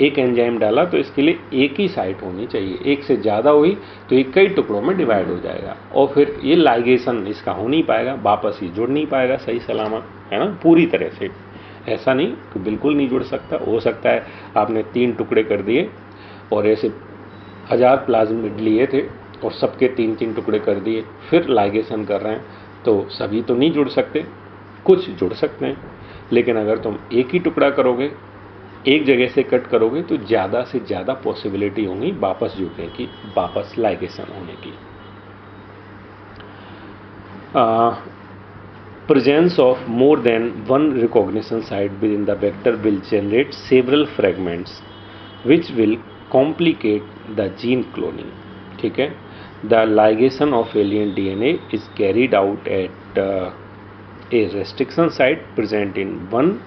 [SPEAKER 1] एक एंजाइम डाला, तो इसके लिए एक ही साइट होनी चाहिए। एक से ज़्यादा हुई तो ये कई टुकड़ों में डिवाइड हो जाएगा और फिर ये लाइगेशन इसका हो नहीं पाएगा, वापस ही जुड़ नहीं पाएगा सही सलामत, है ना, पूरी तरह से। ऐसा नहीं कि बिल्कुल नहीं जुड़ सकता, हो सकता है आपने 3 टुकड़े कर दिए और ऐसे 1000 प्लाज्मिड लिए थे और सबके 3-3 टुकड़े कर दिए, फिर लाइगेशन कर रहे हैं, तो सभी तो नहीं जुड़ सकते, कुछ जुड़ सकते हैं। लेकिन अगर तुम एक ही टुकड़ा करोगे, एक जगह से कट करोगे, तो ज़्यादा से ज़्यादा पॉसिबिलिटी होंगी वापस जुड़ने की, वापस लाइगेशन होने की। Presence of more than one recognition site within the vector will generate several fragments which will complicate the gene cloning, ठीक है। The ligation of alien DNA is carried out at a restriction site present in one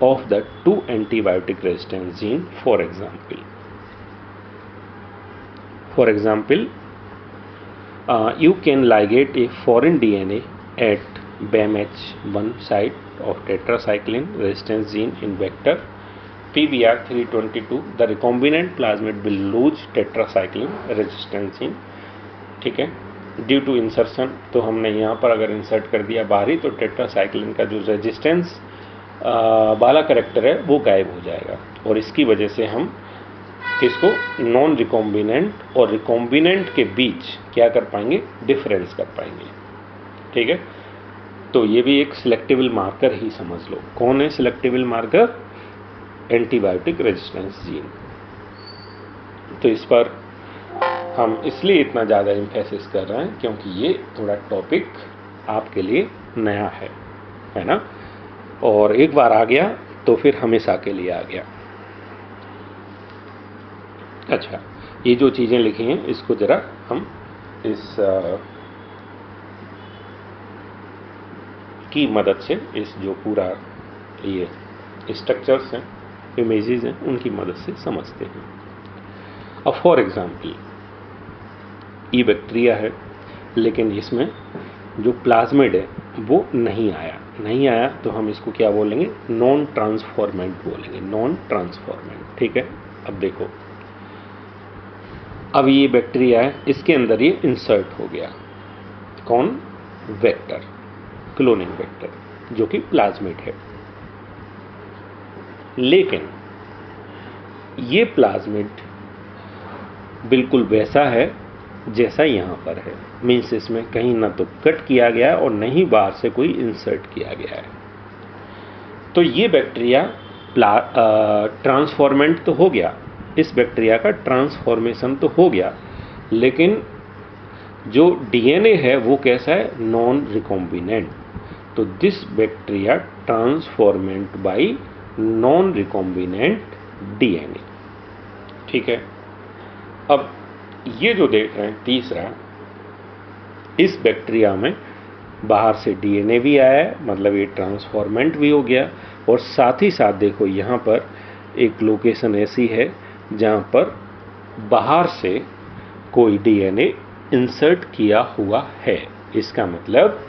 [SPEAKER 1] of the 2 antibiotic resistance gene. For example, you can ligate a foreign DNA at BAMH1 site of tetracycline resistance gene in vector PBR322. The recombinant plasmid will lose tetracycline resistance gene, ठीक है, due to insertion. तो हमने यहाँ पर अगर insert कर दिया बाहरी, तो टेट्रासाइक्लिन का जो रेजिस्टेंस वाला कैरेक्टर है वो गायब हो जाएगा, और इसकी वजह से हम किसको नॉन रिकॉम्बिनेंट और रिकॉम्बिनेंट के बीच क्या कर पाएंगे, डिफरेंस कर पाएंगे। ठीक है, तो ये भी एक सिलेक्टेबल मार्कर ही समझ लो। कौन है selectable marker? Antibiotic resistance gene. तो इस पर हम इसलिए इतना ज़्यादा एम्फेसिस कर रहे हैं क्योंकि ये थोड़ा टॉपिक आपके लिए नया है ना, और एक बार आ गया तो फिर हमेशा के लिए आ गया। अच्छा, ये जो चीज़ें लिखी हैं इसको ज़रा हम इस की मदद से, इस जो पूरा ये स्ट्रक्चर्स हैं, इमेजेस हैं, उनकी मदद से समझते हैं। अब फॉर एग्जाम्पल ई बैक्टीरिया है, लेकिन इसमें जो प्लाज्मिड है वो नहीं आया तो हम इसको क्या बोलेंगे, नॉन ट्रांसफॉर्मेंट बोलेंगे, नॉन ट्रांसफॉर्मेंट। ठीक है, अब देखो, अब ये बैक्टीरिया है, इसके अंदर ये इंसर्ट हो गया, कौन? वेक्टर, क्लोनिंग वेक्टर, जो कि प्लाज्मिड है। लेकिन ये प्लाज्मिड बिल्कुल वैसा है जैसा यहाँ पर है, मीन्स इसमें कहीं ना तो कट किया गया है और न ही बाहर से कोई इंसर्ट किया गया है। तो ये बैक्टीरिया ट्रांसफॉर्मेंट तो हो गया, इस बैक्टीरिया का ट्रांसफॉर्मेशन तो हो गया, लेकिन जो डीएनए है वो कैसा है? Non recombinant. तो this bacteria transformant by non recombinant DNA. ठीक है, अब ये जो देख रहे हैं तीसरा, इस बैक्टीरिया में बाहर से डीएनए भी आया है, मतलब ये ट्रांसफॉर्मेंट भी हो गया, और साथ ही साथ देखो यहाँ पर एक लोकेशन ऐसी है जहाँ पर बाहर से कोई डीएनए इंसर्ट किया हुआ है। इसका मतलब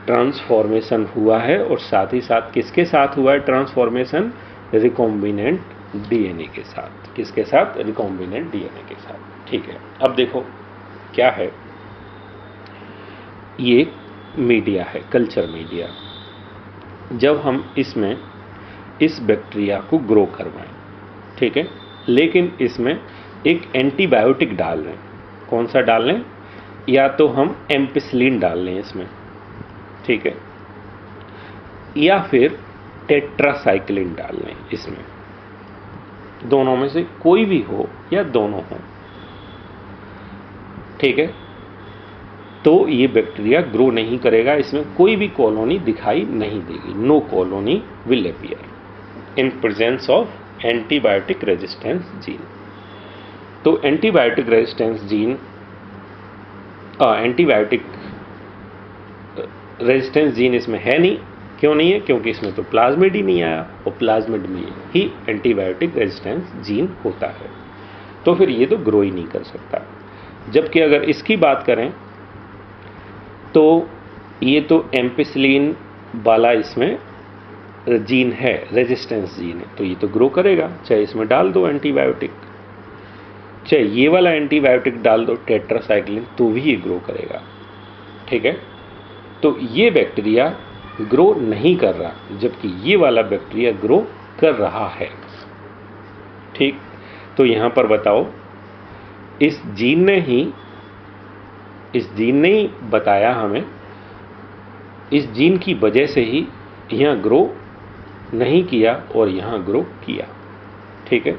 [SPEAKER 1] ट्रांसफॉर्मेशन हुआ है, और साथ ही साथ किसके साथ हुआ है ट्रांसफॉर्मेशन? रिकॉम्बिनेंट डीएनए के साथ। किसके साथ? रिकॉम्बिनेंट डीएनए के साथ। ठीक है, अब देखो क्या है, ये मीडिया है, कल्चर मीडिया। जब हम इसमें इस बैक्टीरिया को ग्रो करवाएं, ठीक है, लेकिन इसमें एक एंटीबायोटिक डाल लें, कौन सा डाल लें? या तो हम एम्पिसिलिन डाल लें इसमें, ठीक है, या फिर टेट्रासाइक्लिन डाल लें इसमें, दोनों में से कोई भी हो या दोनों हो। ठीक है, तो ये बैक्टीरिया ग्रो नहीं करेगा, इसमें कोई भी कॉलोनी दिखाई नहीं देगी, no colony will appear in presence of antibiotic resistance gene. तो antibiotic resistance gene, antibiotic resistance gene इसमें है नहीं। क्यों नहीं है? क्योंकि इसमें तो प्लाज्मिड ही नहीं आया, और प्लाज्मिड में ही एंटीबायोटिक रेजिस्टेंस जीन होता है, तो फिर ये तो ग्रो ही नहीं कर सकता। जबकि अगर इसकी बात करें तो ये तो एम्पिसिलिन वाला इसमें जीन है, रेजिस्टेंस जीन है, तो ये तो ग्रो करेगा, चाहे इसमें डाल दो एंटीबायोटिक, चाहे ये वाला एंटीबायोटिक डाल दो टेट्रासाइक्लिन, तो भी ये ग्रो करेगा। ठीक है, तो ये बैक्टीरिया ग्रो नहीं कर रहा, जबकि ये वाला बैक्टीरिया ग्रो कर रहा है। ठीक, तो यहां पर बताओ, इस जीन ने ही बताया हमें, इस जीन की वजह से ही यहां ग्रो नहीं किया और यहां ग्रो किया। ठीक है,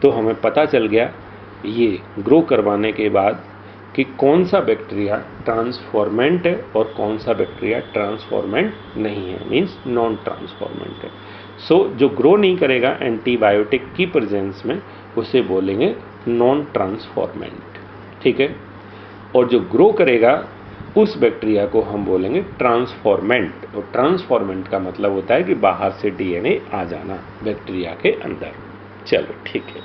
[SPEAKER 1] तो हमें पता चल गया ये ग्रो करवाने के बाद कि कौन सा बैक्टीरिया ट्रांसफॉर्मेंट है और कौन सा बैक्टीरिया ट्रांसफॉर्मेंट नहीं है, मीन्स नॉन ट्रांसफॉर्मेंट है। सो जो ग्रो नहीं करेगा एंटीबायोटिक की प्रेजेंस में, उसे बोलेंगे नॉन ट्रांसफॉर्मेंट। ठीक है, और जो ग्रो करेगा उस बैक्टीरिया को हम बोलेंगे ट्रांसफॉर्मेंट, और ट्रांसफॉर्मेंट का मतलब होता है कि बाहर से डीएनए आ जाना बैक्टीरिया के अंदर। चलो ठीक है,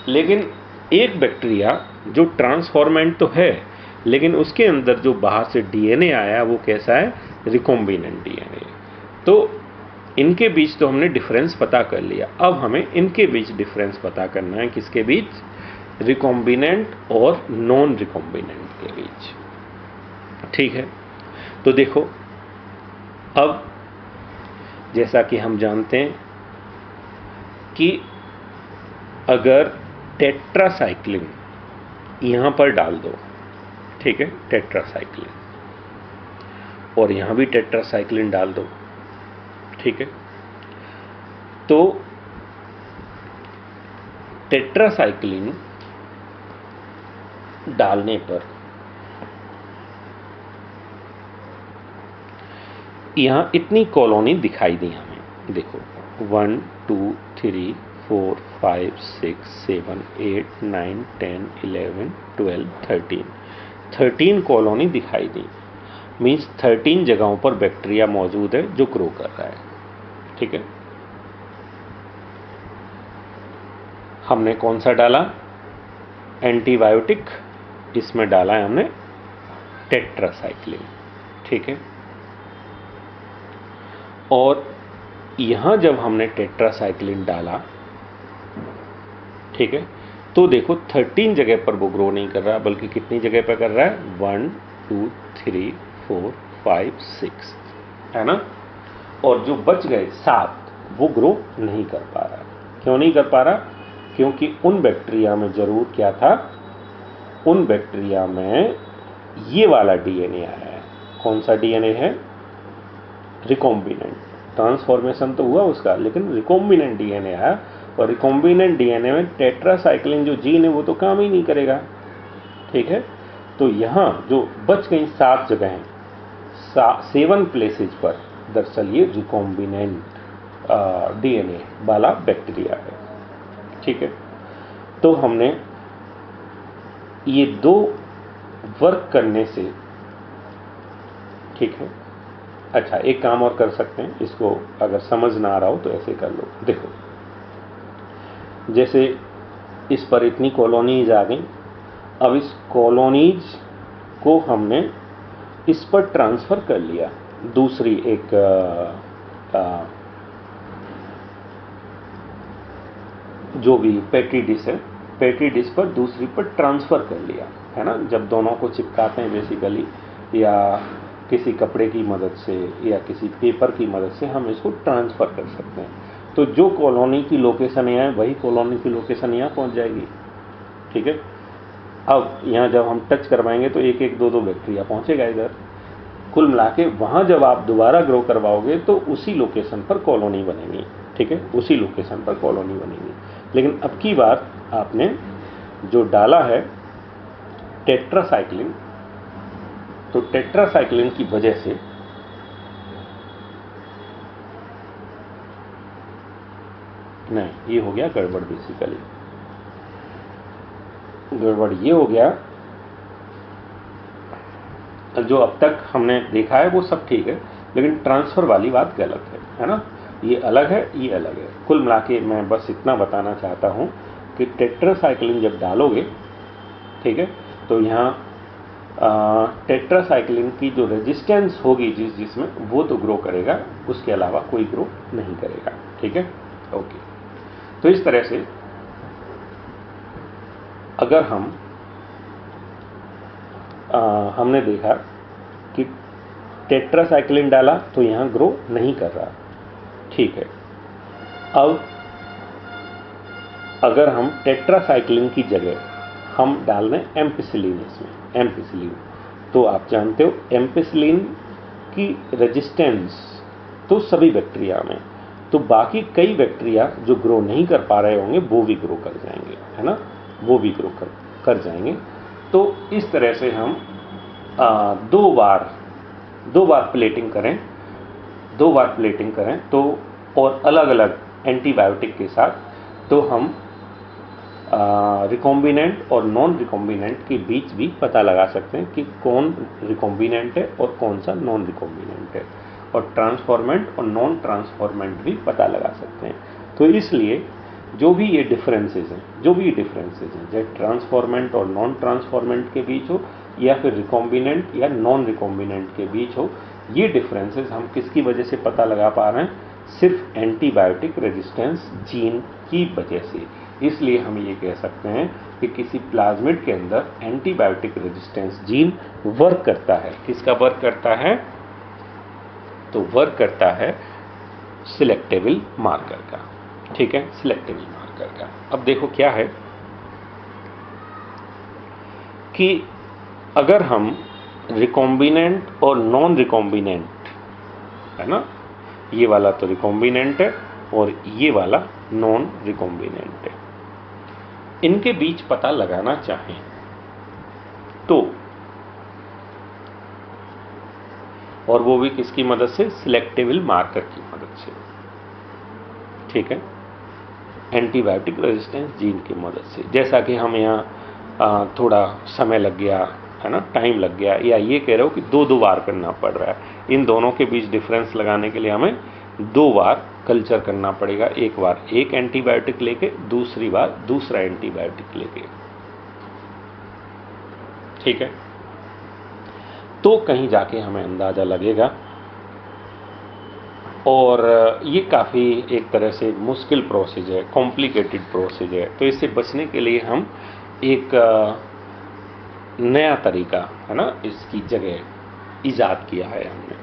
[SPEAKER 1] लेकिन एक बैक्टीरिया जो ट्रांसफॉर्मेंट तो है, लेकिन उसके अंदर जो बाहर से डीएनए आया वो कैसा है? Recombinant DNA. तो इनके बीच तो हमने डिफरेंस पता कर लिया, अब हमें इनके बीच डिफरेंस पता करना है। किसके बीच? रिकॉम्बिनेंट और नॉन रिकॉम्बिनेंट के बीच। ठीक है, तो देखो, अब जैसा कि हम जानते हैं कि अगर टेट्रासाइक्लिन यहाँ पर डाल दो, ठीक है, टेट्रासाइक्लिन, और यहाँ भी टेट्रासाइक्लिन डाल दो, ठीक है, तो टेट्रासाइक्लिन डालने पर यहाँ इतनी कॉलोनी दिखाई दी हमें, देखो 1 2 3 4 5 6 7 8 9 10 11 12 13 कॉलोनी दिखाई दी। मीन्स 13 जगहों पर बैक्टीरिया मौजूद है जो ग्रो कर रहा है, ठीक है। हमने कौन सा डाला? एंटीबायोटिक, इसमें डाला है हमने टेट्रासाइक्लिन, ठीक है। और यहां जब हमने टेट्रासाइक्लिन डाला, ठीक है, तो देखो 13 जगह पर वो ग्रो नहीं कर रहा, बल्कि कितनी जगह पर कर रहा है? 1 2 3 4 5 6, है ना। और जो बच गए 7 वो ग्रो नहीं कर पा रहा। क्यों नहीं कर पा रहा? क्योंकि उन बैक्टीरिया में जरूर क्या था? उन बैक्टीरिया में ये वाला डीएनए आया है। कौन सा डीएनए है? रिकॉम्बिनेंट। ट्रांसफॉर्मेशन तो हुआ उसका, लेकिन रिकॉम्बिनेंट डीएनए आया, और रिकॉम्बिनेंट डीएनए में टेट्रासाइक्लिन जो जीन है वो तो काम ही नहीं करेगा, ठीक है। तो यहां जो बच गई 7 जगह हैं, 7 प्लेसेज पर दरअसल ये रिकॉम्बिनेंट डीएनए वाला बैक्टीरिया है, ठीक है। तो हमने ये 2 वर्क करने से, ठीक है। अच्छा, एक काम और कर सकते हैं, इसको अगर समझ ना आ रहा हो तो ऐसे कर लो। देखो, जैसे इस पर इतनी कॉलोनीज आ गई, अब इस कॉलोनीज को हमने इस पर ट्रांसफर कर लिया, दूसरी एक जो भी पेट्री डिश है, पेट्री डिश पर दूसरी पर ट्रांसफर कर लिया, है ना। जब दोनों को चिपकाते हैं बेसिकली, या किसी कपड़े की मदद से या किसी पेपर की मदद से हम इसको ट्रांसफर कर सकते हैं। तो जो कॉलोनी की लोकेशन यहाँ है वही कॉलोनी की लोकेशन यहाँ पहुँच जाएगी, ठीक है। अब यहाँ जब हम टच करवाएंगे तो 1 1 2 2 बैक्टीरिया पहुँचेगा इधर। कुल मिला के वहाँ जब आप दोबारा ग्रो करवाओगे तो उसी लोकेशन पर कॉलोनी बनेगी, ठीक है, उसी लोकेशन पर कॉलोनी बनेगी। लेकिन अब की बार आपने जो डाला है टेट्रासाइक्लिन, तो टेट्रासाइक्लिन की वजह से नहीं, ये हो गया गड़बड़। बेसिकली गड़बड़ ये हो गया, जो अब तक हमने देखा है वो सब ठीक है, लेकिन ट्रांसफर वाली बात गलत है ना। ये अलग है, ये अलग है। कुल मिला के मैं बस इतना बताना चाहता हूँ कि टेट्रासाइक्लिन जब डालोगे, ठीक है, तो यहाँ टेट्रासाइक्लिन की जो रेजिस्टेंस होगी जिसमें, वो तो ग्रो करेगा, उसके अलावा कोई ग्रो नहीं करेगा, ठीक है। ओके, तो इस तरह से अगर हमने देखा कि टेट्रासाइक्लिन डाला तो यहाँ ग्रो नहीं कर रहा, ठीक है। अब अगर हम टेट्रासाइक्लिन की जगह हम डाल दें एम्पिसिलिन, इसमें एम्पिसिलिन, तो आप जानते हो एम्पिसिलिन की रेजिस्टेंस तो सभी बैक्टीरिया में, तो बाकी कई बैक्टीरिया जो ग्रो नहीं कर पा रहे होंगे वो भी ग्रो कर जाएंगे, है ना, वो भी ग्रो कर जाएंगे। तो इस तरह से हम 2 बार प्लेटिंग करें, 2 बार प्लेटिंग करें तो, और अलग अलग एंटीबायोटिक के साथ, तो हम रिकॉम्बिनेंट और नॉन रिकॉम्बिनेंट के बीच भी पता लगा सकते हैं कि कौन रिकॉम्बिनेंट है और कौन सा नॉन रिकॉम्बिनेंट है, और ट्रांसफॉर्मेंट और नॉन ट्रांसफॉर्मेंट भी पता लगा सकते हैं। तो इसलिए जो भी ये डिफरेंसेस हैं, चाहे ट्रांसफॉर्मेंट और नॉन ट्रांसफॉर्मेंट के बीच हो या फिर रिकॉम्बिनेंट या नॉन रिकॉम्बिनेंट के बीच हो, ये डिफरेंसेस हम किसकी वजह से पता लगा पा रहे हैं? सिर्फ एंटीबायोटिक रेजिस्टेंस जीन की वजह से। इसलिए हम ये कह सकते हैं कि किसी प्लाज्मिड के अंदर एंटीबायोटिक रेजिस्टेंस जीन वर्क करता है। किसका वर्क करता है? तो वर्क करता है सिलेक्टेबल मार्कर का, ठीक है, सिलेक्टेबल मार्कर का। अब देखो क्या है कि अगर हम रिकॉम्बिनेंट और नॉन रिकॉम्बिनेंट, है ना, ये वाला तो रिकॉम्बिनेंट है और ये वाला नॉन रिकॉम्बिनेंट है, इनके बीच पता लगाना चाहें तो, और वो भी किसकी मदद से, सिलेक्टेबल मार्कर की मदद से, ठीक है, एंटीबायोटिक रेजिस्टेंस जीन की मदद से। जैसा कि हम यहाँ थोड़ा समय लग गया, है ना, टाइम लग गया, या ये कह रहे हो कि दो बार करना पड़ रहा है, इन दोनों के बीच डिफरेंस लगाने के लिए हमें 2 बार कल्चर करना पड़ेगा, एक बार एक एंटीबायोटिक लेके, दूसरी बार दूसरा एंटीबायोटिक लेके, ठीक है। तो कहीं जाके हमें अंदाजा लगेगा, और ये काफ़ी एक तरह से मुश्किल प्रोसेस है, कॉम्प्लिकेटेड प्रोसेस है। तो इससे बचने के लिए हम एक नया तरीका, है ना, इसकी जगह इजाद किया है हमने,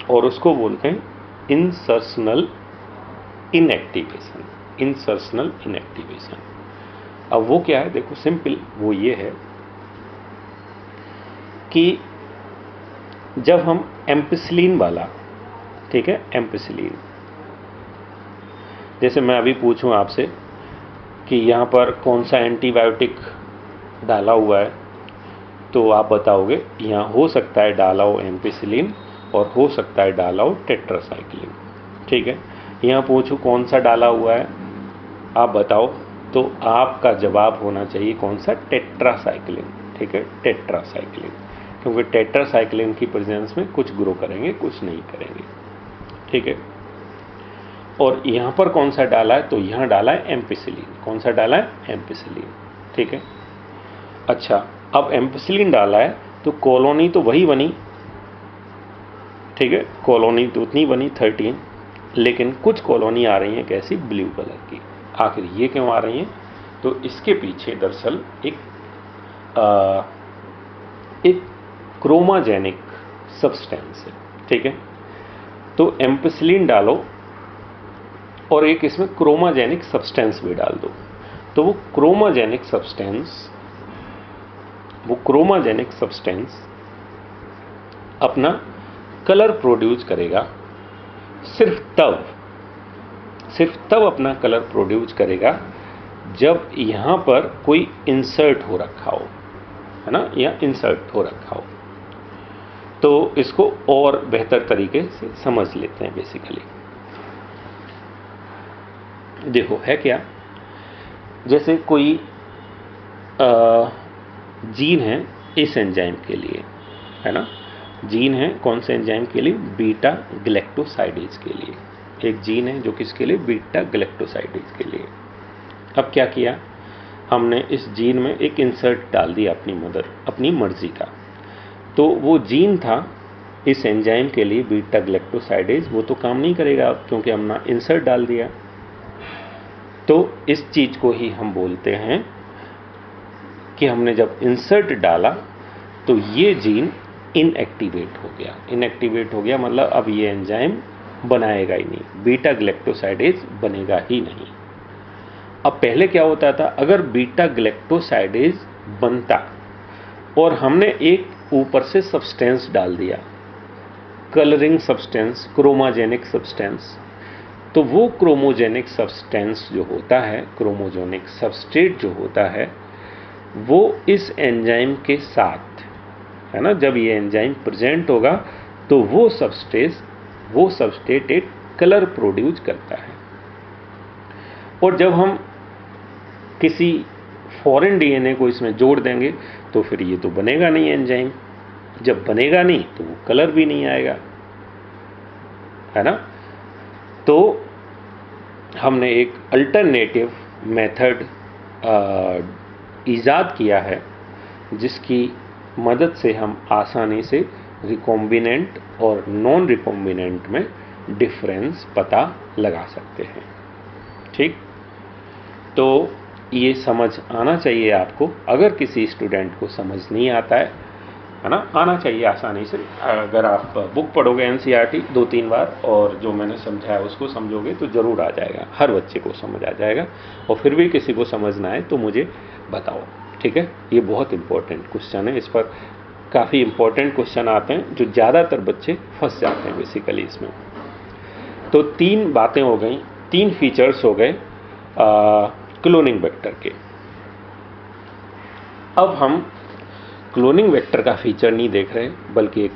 [SPEAKER 1] और उसको बोलते हैं इंसर्शनल इनएक्टिवेशन। इंसर्शनल इनएक्टिवेशन, अब वो क्या है, देखो सिंपल वो ये है कि जब हम एम्पिसिलिन वाला, ठीक है, एम्पिसिलिन, जैसे मैं अभी पूछूं आपसे कि यहाँ पर कौन सा एंटीबायोटिक डाला हुआ है, तो आप बताओगे यहाँ हो सकता है डाला हो एम्पिसिलिन और हो सकता है डाला हो टेट्रासाइक्लिन, ठीक है। यहाँ पूछूं कौन सा डाला हुआ है, आप बताओ, तो आपका जवाब होना चाहिए कौन सा, टेट्रासाइक्लिन, ठीक है, टेट्रासाइक्लिन, क्योंकि टेट्रासाइक्लिन की प्रेजेंस में कुछ ग्रो करेंगे, कुछ नहीं करेंगे, ठीक है। और यहाँ पर कौन सा डाला है, तो यहाँ डाला है एम्पिसिलिन, कौन सा डाला है, एम्पिसिलिन, ठीक है। अच्छा, अब एम्पिसिलिन डाला है तो कॉलोनी तो वही बनी, ठीक है, कॉलोनी तो उतनी बनी 13, लेकिन कुछ कॉलोनी आ रही हैं कैसी, ब्लू कलर की। आखिर ये क्यों आ रही हैं, तो इसके पीछे दरअसल एक क्रोमाजेनिक सब्सटेंस है, ठीक है। तो एम्पिसिलिन डालो और एक इसमें क्रोमाजेनिक सब्सटेंस भी डाल दो, तो वो क्रोमाजेनिक सब्सटेंस अपना कलर प्रोड्यूस करेगा, सिर्फ तब अपना कलर प्रोड्यूस करेगा जब यहाँ पर कोई इंसर्ट हो रखा हो, है ना, या इंसर्ट हो रखा हो। तो इसको और बेहतर तरीके से समझ लेते हैं। बेसिकली देखो है क्या, जैसे कोई जीन है इस एंजाइम के लिए, है ना, जीन है कौन से एंजाइम के लिए, बीटा गैलेक्टोसाइडेज के लिए, एक जीन है जो किसके लिए, बीटा गैलेक्टोसाइडेज के लिए। अब क्या किया हमने, इस जीन में एक इंसर्ट डाल दिया अपनी मर्जी का, तो वो जीन था इस एंजाइम के लिए बीटा गैलेक्टोसाइडेज, वो तो काम नहीं करेगा क्योंकि हमने इंसर्ट डाल दिया। तो इस चीज को ही हम बोलते हैं कि हमने जब इंसर्ट डाला तो ये जीन इनएक्टिवेट हो गया, मतलब अब ये एंजाइम बनाएगा ही नहीं, बीटा गैलेक्टोसाइडेज बनेगा ही नहीं। अब पहले क्या होता था, अगर बीटा गैलेक्टोसाइडेज बनता और हमने एक ऊपर से सब्सटेंस डाल दिया, कलरिंग सब्सटेंस, क्रोमाजेनिक सब्सटेंस, तो वो क्रोमोजेनिक सब्सटेंस जो होता है, क्रोमोजेनिक सबस्ट्रेट जो होता है, वो इस एंजाइम के साथ, है ना, जब ये एंजाइम प्रेजेंट होगा तो वो सबस्ट्रेट एक कलर प्रोड्यूस करता है। और जब हम किसी फॉरेन डीएनए को इसमें जोड़ देंगे तो फिर ये तो बनेगा नहीं एंजाइम, जब बनेगा नहीं तो वो कलर भी नहीं आएगा, है ना। तो हमने एक अल्टरनेटिव मेथड ईजाद किया है जिसकी मदद से हम आसानी से रिकॉम्बिनेंट और नॉन रिकॉम्बिनेंट में डिफरेंस पता लगा सकते हैं, ठीक। तो ये समझ आना चाहिए आपको। अगर किसी स्टूडेंट को समझ नहीं आता है है ना, आना चाहिए आसानी से। अगर आप बुक पढ़ोगे एनसीईआरटी 2-3 बार और जो मैंने समझाया उसको समझोगे तो ज़रूर आ जाएगा, हर बच्चे को समझ आ जाएगा। और फिर भी किसी को समझ ना आए तो मुझे बताओ, ठीक है। ये बहुत इंपॉर्टेंट क्वेश्चन है, इस पर काफ़ी इंपॉर्टेंट क्वेश्चन आते हैं जो ज़्यादातर बच्चे फंस जाते हैं बेसिकली इसमें। तो 3 बातें हो गई, 3 फीचर्स हो गए क्लोनिंग वेक्टर के। अब हम क्लोनिंग वेक्टर का फीचर नहीं देख रहे, बल्कि एक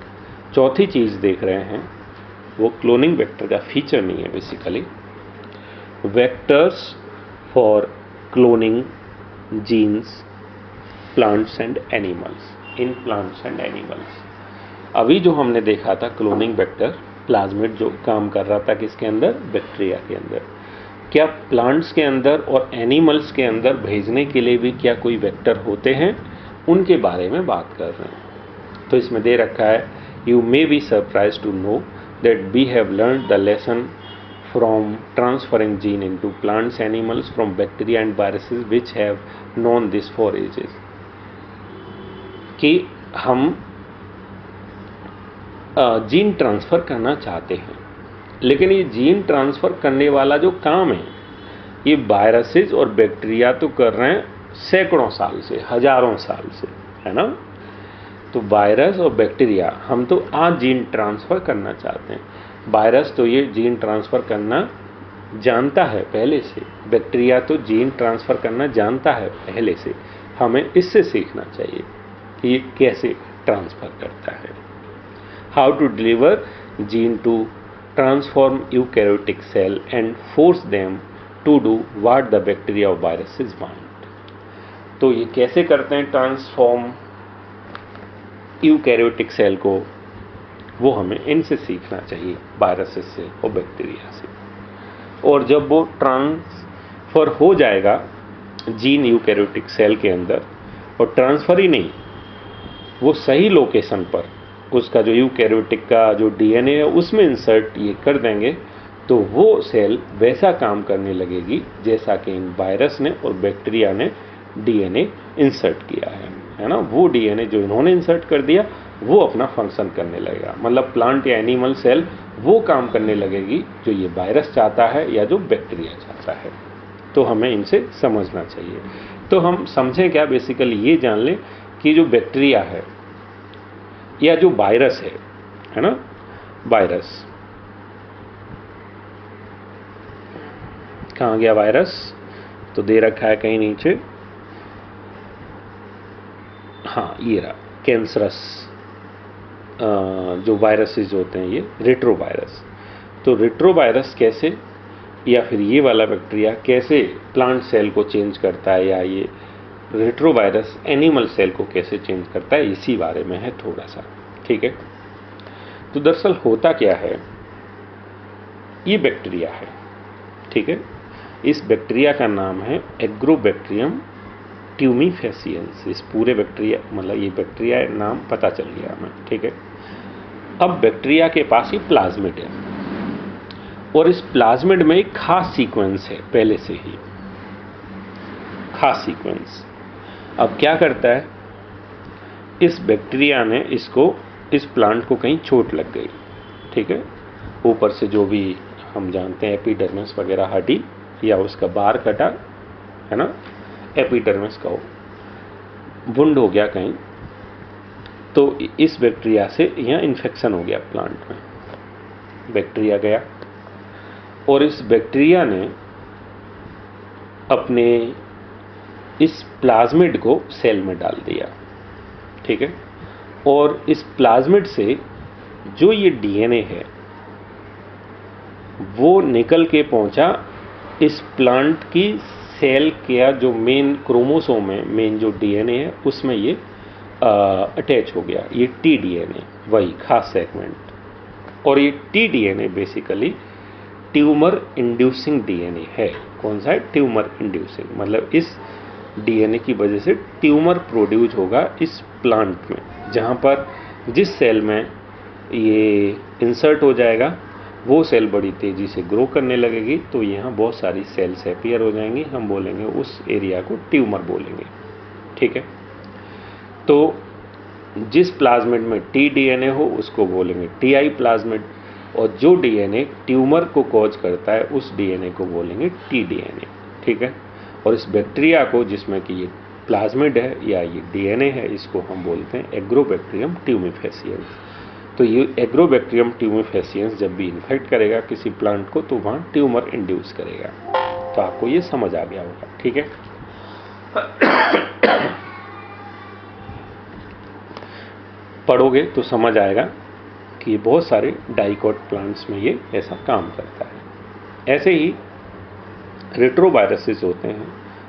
[SPEAKER 1] चौथी चीज़ देख रहे हैं। वो क्लोनिंग वेक्टर का फीचर नहीं है basically, vectors for cloning genes plants and animals, in plants and animals. अभी जो हमने देखा था क्लोनिंग वेक्टर, प्लाज्मिड जो काम कर रहा था किसके अंदर, बैक्टीरिया के अंदर। क्या प्लांट्स के अंदर और एनिमल्स के अंदर भेजने के लिए भी क्या कोई वेक्टर होते हैं, उनके बारे में बात कर रहे हैं। तो इसमें दे रखा है, you may be surprise to know that we have learn the lesson from transferring gene into plants animals from bacteria and viruses which have known this for ages. कि हम जीन ट्रांसफ़र करना चाहते हैं, लेकिन ये जीन ट्रांसफ़र करने वाला जो काम है ये वायरसेस और बैक्टीरिया तो कर रहे हैं सैकड़ों साल से, हजारों साल से, है ना। तो वायरस और बैक्टीरिया, हम तो आज जीन ट्रांसफ़र करना चाहते हैं। वायरस तो ये जीन ट्रांसफ़र करना जानता है पहले से, बैक्टीरिया तो जीन ट्रांसफ़र करना जानता है पहले से। हमें इससे सीखना चाहिए कि ये कैसे ट्रांसफ़र करता है। How to deliver gene to transform eukaryotic cell and force them to do what the bacteria और वायरसेस वांट। तो ये कैसे करते हैं ट्रांसफॉर्म यूकैरियोटिक सेल को, वो हमें इनसे सीखना चाहिए, वायरसेस से और बैक्टीरिया से। और जब वो ट्रांसफ़र हो जाएगा जीन यूकैरियोटिक सेल के अंदर, और ट्रांसफ़र ही नहीं, वो सही लोकेशन पर उसका जो यूकैरियोटिक का जो डीएनए है उसमें इंसर्ट ये कर देंगे, तो वो सेल वैसा काम करने लगेगी जैसा कि इन वायरस ने और बैक्टीरिया ने डीएनए इंसर्ट किया है ना। वो डीएनए जो इन्होंने इंसर्ट कर दिया वो अपना फंक्शन करने लगेगा, मतलब प्लांट या एनिमल सेल वो काम करने लगेगी जो ये वायरस चाहता है या जो बैक्टीरिया चाहता है। तो हमें इनसे समझना चाहिए। तो हम समझें क्या, बेसिकली ये जान लें कि जो बैक्टीरिया है या जो वायरस है ना, वायरस कहाँ गया वायरस, तो दे रखा है कहीं नीचे, हाँ ये रहा, कैंसरस जो वायरसेस होते हैं ये रेट्रोवायरस। तो रेट्रोवायरस कैसे, या फिर ये वाला बैक्टीरिया कैसे प्लांट सेल को चेंज करता है, या ये रेट्रोवायरस एनिमल सेल को कैसे चेंज करता है, इसी बारे में है थोड़ा सा, ठीक है। तो दरअसल होता क्या है, ये बैक्टीरिया है, ठीक है। इस बैक्टीरिया का नाम है एग्रोबैक्टीरियम ट्यूमीफेसियंस। इस पूरे बैक्टीरिया, मतलब ये बैक्टीरिया नाम पता चल गया हमें, ठीक है। अब बैक्टीरिया के पास ये प्लाज्मिड है, और इस प्लाज्मिड में एक खास सीक्वेंस है पहले से ही, खास सीक्वेंस। अब क्या करता है, इस बैक्टीरिया ने इस प्लांट को कहीं चोट लग गई, ठीक है, ऊपर से जो भी हम जानते हैं एपिडर्मिस वगैरह हटी, या उसका बार कटा, है ना, एपिडर्मिस का वुंड हो गया कहीं, तो इस बैक्टीरिया से यहाँ इन्फेक्शन हो गया प्लांट में। बैक्टीरिया गया और इस बैक्टीरिया ने अपने इस प्लाज्मिड को सेल में डाल दिया, ठीक है। और इस प्लाज्मिड से जो ये डीएनए है वो निकल के पहुंचा इस प्लांट की सेल का जो मेन क्रोमोसोम है, मेन जो डीएनए है उसमें ये अटैच हो गया, ये टी डीएनए, वही खास सेगमेंट। और ये T DNA basically tumour inducing DNA है। कौन सा है, ट्यूमर इंड्यूसिंग, मतलब इस डीएनए की वजह से ट्यूमर प्रोड्यूस होगा इस प्लांट में, जहाँ पर जिस सेल में ये इंसर्ट हो जाएगा वो सेल बड़ी तेज़ी से ग्रो करने लगेगी, तो यहाँ बहुत सारी सेल्स अपीयर हो जाएंगी, हम बोलेंगे उस एरिया को ट्यूमर बोलेंगे, ठीक है। तो जिस प्लाज्मिड में टी डीएनए हो उसको बोलेंगे टीआई प्लाज्मिड, और जो डीएनए ट्यूमर को कॉज करता है उस डीएनए को बोलेंगे टी डीएनए। ठीक है। और इस बैक्टीरिया को जिसमें कि ये प्लाज्मिड है या ये डीएनए है, इसको हम बोलते हैं एग्रोबैक्टीरियम ट्यूमिफेसियंस। तो ये एग्रोबैक्टीरियम ट्यूमिफेसियंस जब भी इन्फेक्ट करेगा किसी प्लांट को तो वहाँ ट्यूमर इंड्यूस करेगा। तो आपको ये समझ आ गया होगा। ठीक है। पढ़ोगे तो समझ आएगा कि ये बहुत सारे डाइकोट प्लांट्स में ये ऐसा काम करता है। ऐसे ही रेट्रोवायरसेस होते हैं,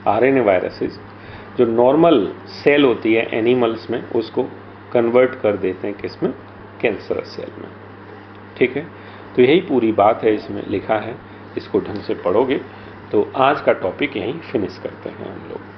[SPEAKER 1] आरएनए वायरसेस, जो नॉर्मल सेल होती है एनिमल्स में उसको कन्वर्ट कर देते हैं किसमें, कैंसरस सेल में। ठीक है। तो यही पूरी बात है, इसमें लिखा है, इसको ढंग से पढ़ोगे तो आज का टॉपिक यहीं फिनिश करते हैं हम लोग।